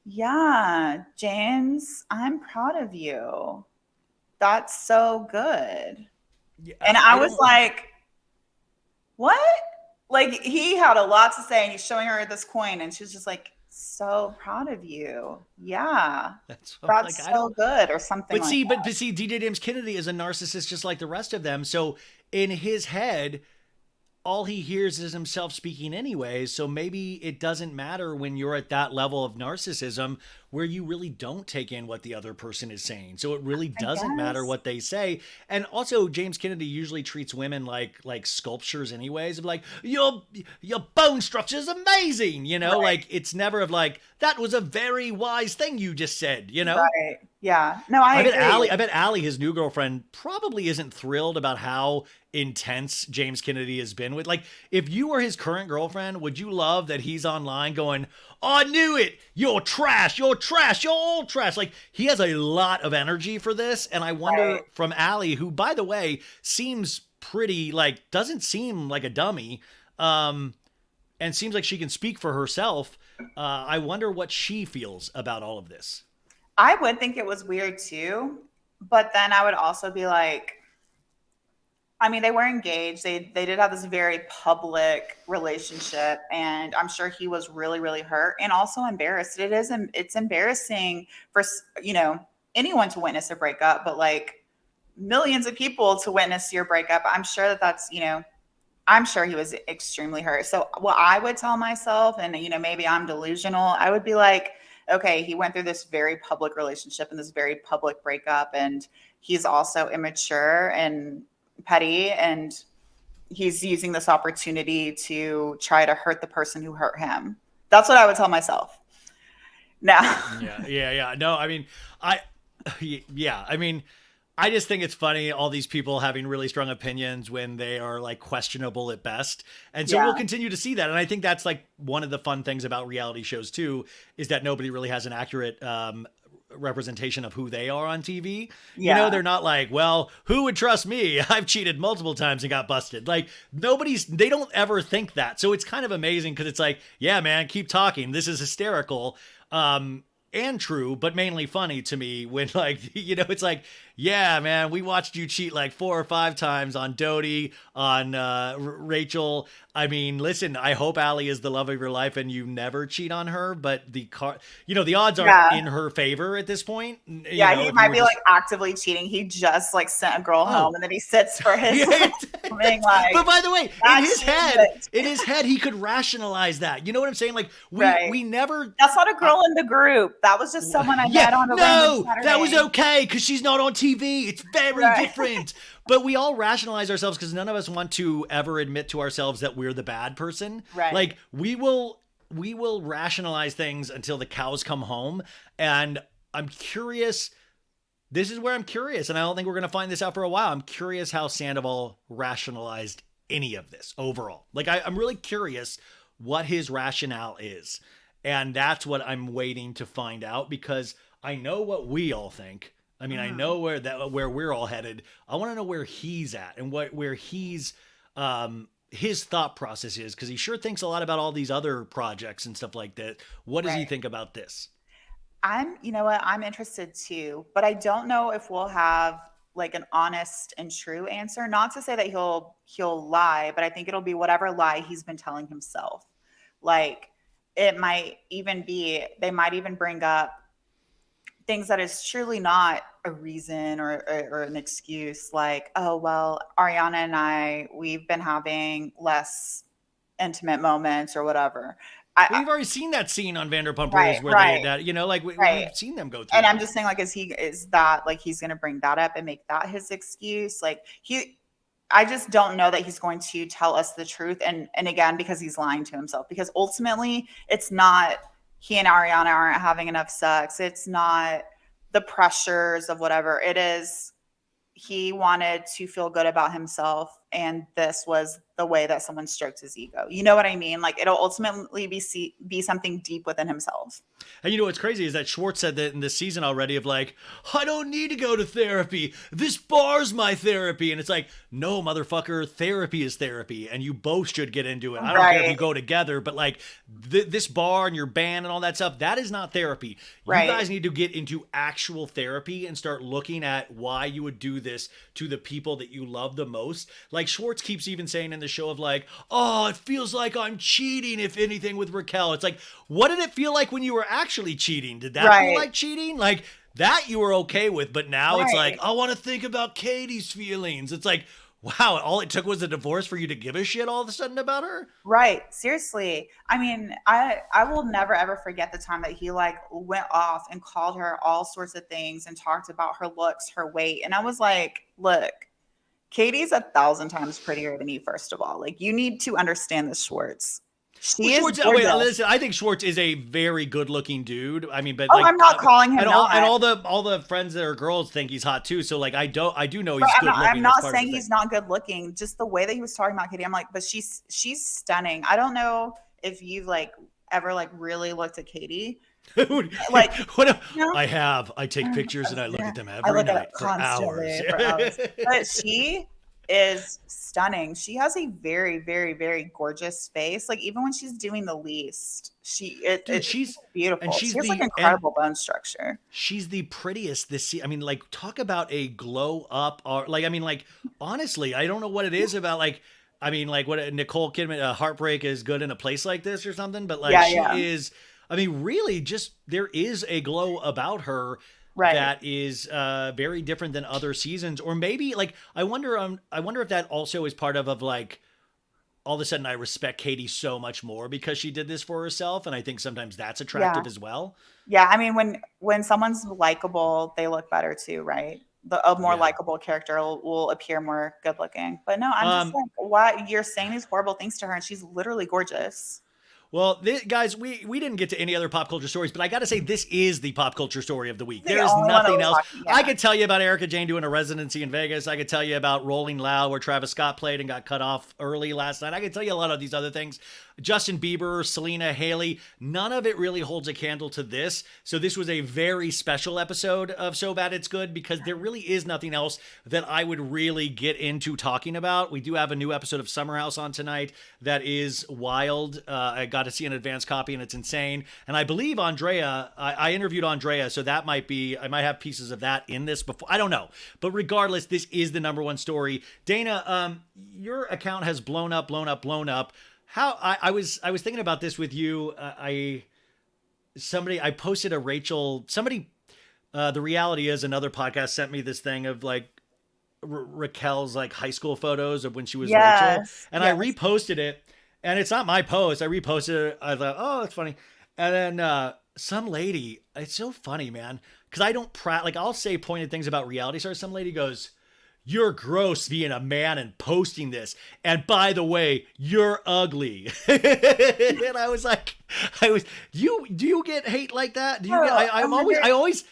yeah, James, I'm proud of you. That's so good. Yeah, and I was like, what? Like he had a lot to say and he's showing her this coin and she's just like, so proud of you. Yeah. That's like, so good or something. But see, DJ James Kennedy is a narcissist just like the rest of them. So in his head, all he hears is himself speaking anyways. So maybe it doesn't matter when you're at that level of narcissism where you really don't take in what the other person is saying. So it really doesn't matter what they say. And also James Kennedy usually treats women like sculptures anyways, of like, your bone structure is amazing. You know, like it's never of like, that was a very wise thing you just said, you know? Right. Yeah. No, I bet Allie, his new girlfriend, probably isn't thrilled about how intense James Kennedy has been with. Like, if you were his current girlfriend, would you love that he's online going, oh, I knew it. You're trash. You're trash. You're all trash. Like, he has a lot of energy for this. And I wonder from Allie, who, by the way, seems pretty, like, doesn't seem like a dummy, and seems like she can speak for herself. I wonder what she feels about all of this. I would think it was weird too, but then I would also be like, I mean, they were engaged. They did have this very public relationship, and I'm sure he was really, really hurt and also embarrassed. It's embarrassing for, you know, anyone to witness a breakup, but like millions of people to witness your breakup. I'm sure that's, you know, I'm sure he was extremely hurt. So what I would tell myself, and you know, maybe I'm delusional, I would be like, okay, he went through this very public relationship and this very public breakup, and he's also immature and petty, and he's using this opportunity to try to hurt the person who hurt him. That's what I would tell myself. Now. Yeah. No, I mean, I just think it's funny, all these people having really strong opinions when they are like questionable at best. And so we'll continue to see that. And I think that's like one of the fun things about reality shows too, is that nobody really has an accurate representation of who they are on TV. You know, they're not like, well, who would trust me? I've cheated multiple times and got busted. Like they don't ever think that. So it's kind of amazing because it's like, yeah, man, keep talking. This is hysterical. And true, but mainly funny to me when like, you know, it's like, yeah, man, we watched you cheat like 4 or 5 times on Doute, on Rachel. I mean, listen, I hope Allie is the love of your life and you never cheat on her, but the odds are in her favor at this point. Yeah, he might be like actively cheating. He just like sent a girl home and then he sits for his being like. But by the way, in his head, he could rationalize that. You know what I'm saying? Like we never. That's not a girl in the group. That was just someone I met on a random Saturday. That was okay because she's not on TV. It's very different. But we all rationalize ourselves because none of us want to ever admit to ourselves that we're the bad person. Right. Like we will rationalize things until the cows come home. And I'm curious. This is where I'm curious. And I don't think we're going to find this out for a while. I'm curious how Sandoval rationalized any of this overall. Like I'm really curious what his rationale is. And that's what I'm waiting to find out because I know what we all think. I mean, I know where we're all headed. I want to know where he's at and where he's his thought process is because he sure thinks a lot about all these other projects and stuff like that. What does he think about this? You know what? I'm interested too, but I don't know if we'll have like an honest and true answer. Not to say that he'll lie, but I think it'll be whatever lie he's been telling himself. Like it might even be, they might even bring up things that is truly not a reason or an excuse, like, oh, well, Ariana and we've been having less intimate moments or whatever. We've already seen that scene on Vanderpump where they that, you know, like we've seen them go through. And I'm just saying, like, is that like he's going to bring that up and make that his excuse? Like I just don't know that he's going to tell us the truth. And again, because he's lying to himself, because ultimately it's not he and Ariana aren't having enough sex. It's not the pressures of whatever it is. He wanted to feel good about himself. And this was the way that someone strokes his ego. You know what I mean? Like it'll ultimately be something deep within himself. And you know, what's crazy is that Schwartz said that in this season already of like, I don't need to go to therapy. This bar's my therapy. And it's like, no, motherfucker, therapy is therapy. And you both should get into it. I don't care if you go together, but like this bar and your band and all that stuff, that is not therapy. You guys need to get into actual therapy and start looking at why you would do this to the people that you love the most. Like Schwartz keeps even saying in the show of like, oh, it feels like I'm cheating, if anything, with Raquel. It's like, what did it feel like when you were actually cheating? Did that feel like cheating? Like that you were okay with, but now it's like, I want to think about Katie's feelings. It's like, wow, all it took was a divorce for you to give a shit all of a sudden about her? Right. Seriously. I mean, I will never, ever forget the time that he like went off and called her all sorts of things and talked about her looks, her weight. And I was like, look, Katie's 1,000 times prettier than you, first of all. Like, you need to understand this, Schwartz. Schwartz, listen, I think Schwartz is a very good-looking dude. I mean, but I'm not calling him and not. And all the friends that are girls think he's hot too. So like, I do know he's good-looking. I'm not saying he's not good-looking. Just the way that he was talking about Katie, I'm like, but she's stunning. I don't know if you've like ever like really looked at Katie. Like I have. I take pictures and I look at them every night for hours. But she is stunning. She has a very, very, very gorgeous face. Like even when she's doing the least, she's beautiful. And she has like incredible bone structure. She's the prettiest this season. I mean, like talk about a glow up. Or like, I mean, like honestly, I don't know what it is about. Like, I mean, like what Nicole Kidman, Heartbreak is good in a place like this or something. But like she is. I mean, really, just there is a glow about her that is very different than other seasons. Or maybe, like, I wonder if that also is part of like, all of a sudden I respect Katie so much more because she did this for herself, and I think sometimes that's attractive as well. Yeah, I mean, when someone's likable, they look better too, right? a more Yeah. likable character will appear more good looking. But no, I'm just like, why you're saying these horrible things to her, and she's literally gorgeous. Well, guys, we didn't get to any other pop culture stories, but I got to say, this is the pop culture story of the week. There is only one that nothing we're else. talking, yeah. I could tell you about Erica Jane doing a residency in Vegas. I could tell you about Rolling Loud, where Travis Scott played and got cut off early last night. I could tell you a lot of these other things. Justin Bieber, Selena, Haley, none of it really holds a candle to this. So this was a very special episode of So Bad It's Good, because there really is nothing else that I would really get into talking about. We do have a new episode of Summer House on tonight that is wild. I got to see an advanced copy and it's insane. And I believe Andrea, I interviewed Andrea, so that might be, I might have pieces of that in this before. I don't know. But regardless, this is the number one story. Dana, your account has blown up. How I was thinking about this with you. I posted a Rachel, the reality is another podcast sent me this thing of like Raquel's like high school photos of when she was Rachel. And I reposted it, and it's not my post. I reposted it. I thought, oh, that's funny. And then some lady, it's so funny, man. Cause I don't like I'll say pointed things about reality stars. Some lady goes, "You're gross being a man and posting this. And by the way, you're ugly." And I was like, do you get hate like that? Do you get, I always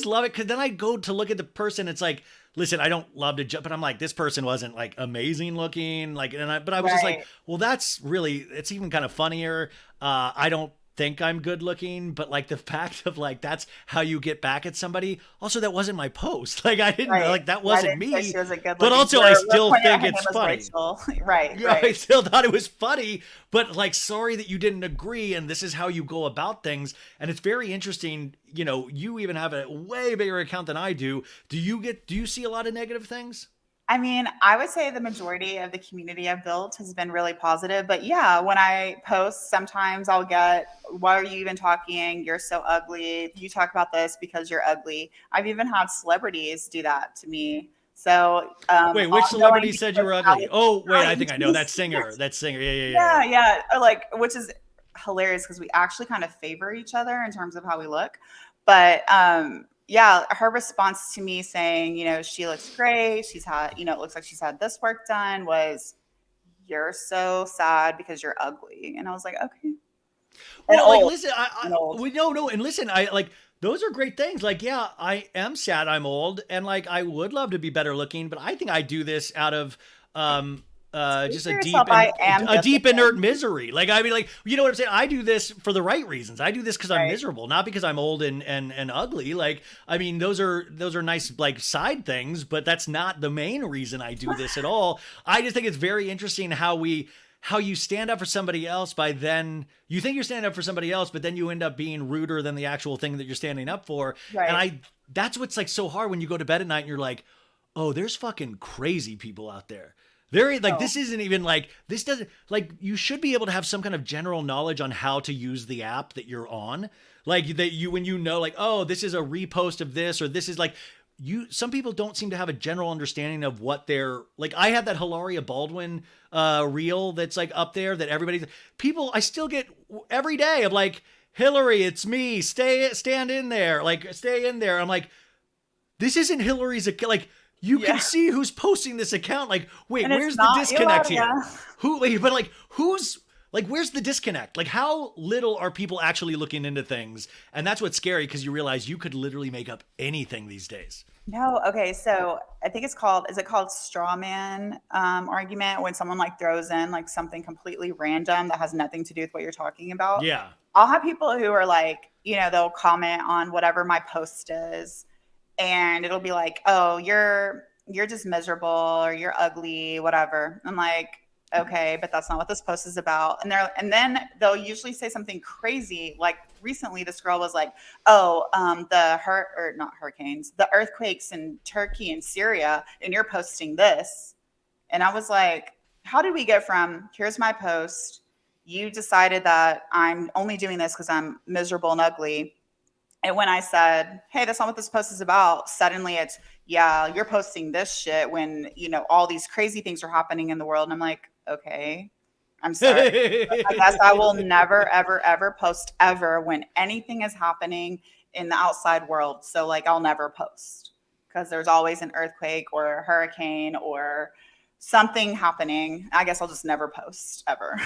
love it. Cause then I go to look at the person. It's like, listen, I don't love to jump, but I'm like, this person wasn't like amazing looking. Like, but I was just like, well, that's really, it's even kind of funnier. I don't think I'm good looking, but like the fact of like that's how you get back at somebody. Also, that wasn't my post. Like I didn't like that wasn't me. But also, I still think it's funny. Right. Yeah, I still thought it was funny. But like, sorry that you didn't agree. And this is how you go about things. And it's very interesting. You know, you even have a way bigger account than I do. Do you see a lot of negative things? I mean, I would say the majority of the community I've built has been really positive. But yeah, when I post, sometimes I'll get, "Why are you even talking? You're so ugly. You talk about this because you're ugly." I've even had celebrities do that to me. So wait, which celebrity said you were ugly? Oh, wait, I think I know that singer. Yeah. Like, which is hilarious because we actually kind of favor each other in terms of how we look. But yeah, her response to me saying, you know, she looks great. She's had, you know, it looks like she's had this work done, was, "You're so sad because you're ugly." And I was like, okay. Well, like, listen, no. And listen, I like, those are great things. Like, yeah, I am sad I'm old, and like, I would love to be better looking, but I think I do this out of, just a deep inert misery. Like, I mean, like, you know what I'm saying? I do this for the right reasons. I do this because I'm miserable, not because I'm old and ugly. Like, I mean, those are nice, like, side things, but that's not the main reason I do this at all. I just think it's very interesting how you stand up for somebody else by then you think you're standing up for somebody else, but then you end up being ruder than the actual thing that you're standing up for. Right. And that's what's like so hard when you go to bed at night and you're like, oh, there's fucking crazy people out there. This isn't even like, this doesn't, like, you should be able to have some kind of general knowledge on how to use the app that you're on. Like that when you know, like, oh, this is a repost of this, or this is like, some people don't seem to have a general understanding of what they're like. I have that Hilaria Baldwin reel that's like up there that I still get every day of like, "Hillary, it's me. Stand in there. Like, stay in there." I'm like, this isn't Hillary's account. Like, you can see who's posting this account. Like, wait, where's the disconnect here? Where's the disconnect? Like, how little are people actually looking into things? And that's what's scary, because you realize you could literally make up anything these days. No, okay, so I think is it called straw man argument, when someone like throws in like something completely random that has nothing to do with what you're talking about? Yeah. I'll have people who are like, you know, they'll comment on whatever my post is, and it'll be like, "Oh, you're just miserable, or you're ugly, whatever." I'm like, okay, but that's not what this post is about. And then they'll usually say something crazy. Like recently, this girl was like, "Oh, the earthquakes in Turkey and Syria, and you're posting this." And I was like, how did we get from, here's my post, you decided that I'm only doing this because I'm miserable and ugly, and when I said, "Hey, that's not what this post is about," suddenly it's, "Yeah, you're posting this shit when, you know, all these crazy things are happening in the world." And I'm like, okay, I'm sorry. I guess I will never, ever, ever post ever when anything is happening in the outside world. So like, I'll never post, because there's always an earthquake or a hurricane or something happening. I guess I'll just never post ever.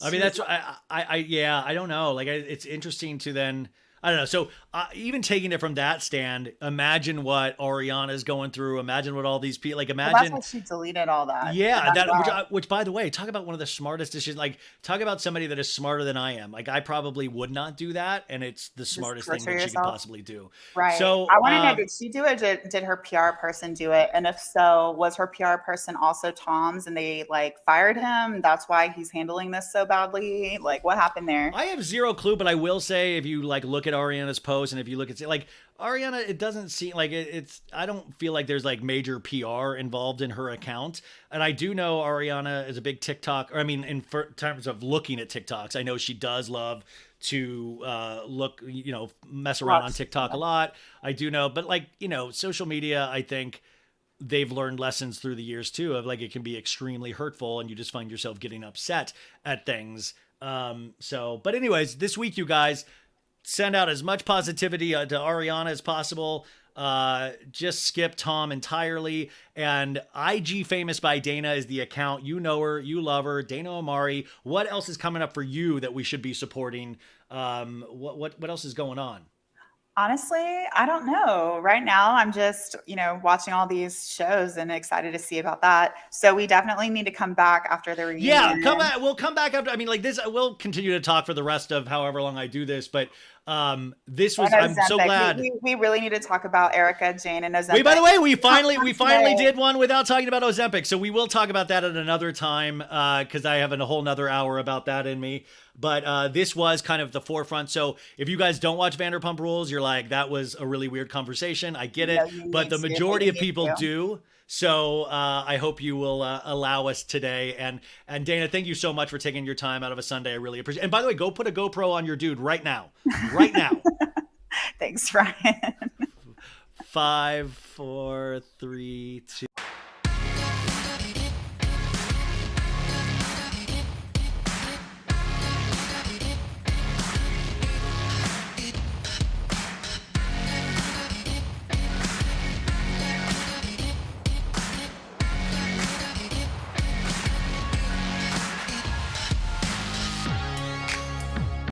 I mean, that's yeah. I don't know. Like, it's interesting to then. I don't know. So even taking it from that stand, imagine what Ariana's going through. Imagine what all these people like. Imagine that's why she deleted all that. Yeah, which by the way, talk about one of the smartest decisions. Like, talk about somebody that is smarter than I am. Like, I probably would not do that, and it's the smartest thing that she could possibly do. Right. So I want to know: did she do it? Did her PR person do it? And if so, was her PR person also Tom's, and they like fired him? That's why he's handling this so badly. Like, what happened there? I have zero clue, but I will say, if you like look at Ariana's post, and if you look at like Ariana, it doesn't seem like it's. I don't feel like there's like major PR involved in her account, and I do know Ariana is a big TikTok. Or I mean, in terms of looking at TikToks, I know she does love to look, mess around on TikTok a lot. I do know, but like social media, I think they've learned lessons through the years too of like it can be extremely hurtful, and you just find yourself getting upset at things. But anyways, this week, you guys. Send out as much positivity to Ariana as possible. Just skip Tom entirely. And IG Famous by Dana is the account. You know her, you love her. Dana Omari. What else is coming up for you that we should be supporting? What else is going on? Honestly, I don't know. Right now, I'm just, watching all these shows and excited to see about that. So we definitely need to come back after the reunion. Yeah, come back. We'll come back after. I mean, like this, we'll continue to talk for the rest of however long I do this. But this was, I'm so glad. We really need to talk about Erica, Jane, and Ozempic. Wait, by the way, we finally did one without talking about Ozempic. So we will talk about that at another time because I have a whole nother hour about that in me. But this was kind of the forefront. So if you guys don't watch Vanderpump Rules, you're like, that was a really weird conversation. I get it. But the majority of people do. So I hope you will allow us today. And Dana, thank you so much for taking your time out of a Sunday. I really appreciate it. And by the way, go put a GoPro on your dude right now. Right now. Thanks, Ryan. 5, 4, 3, 2.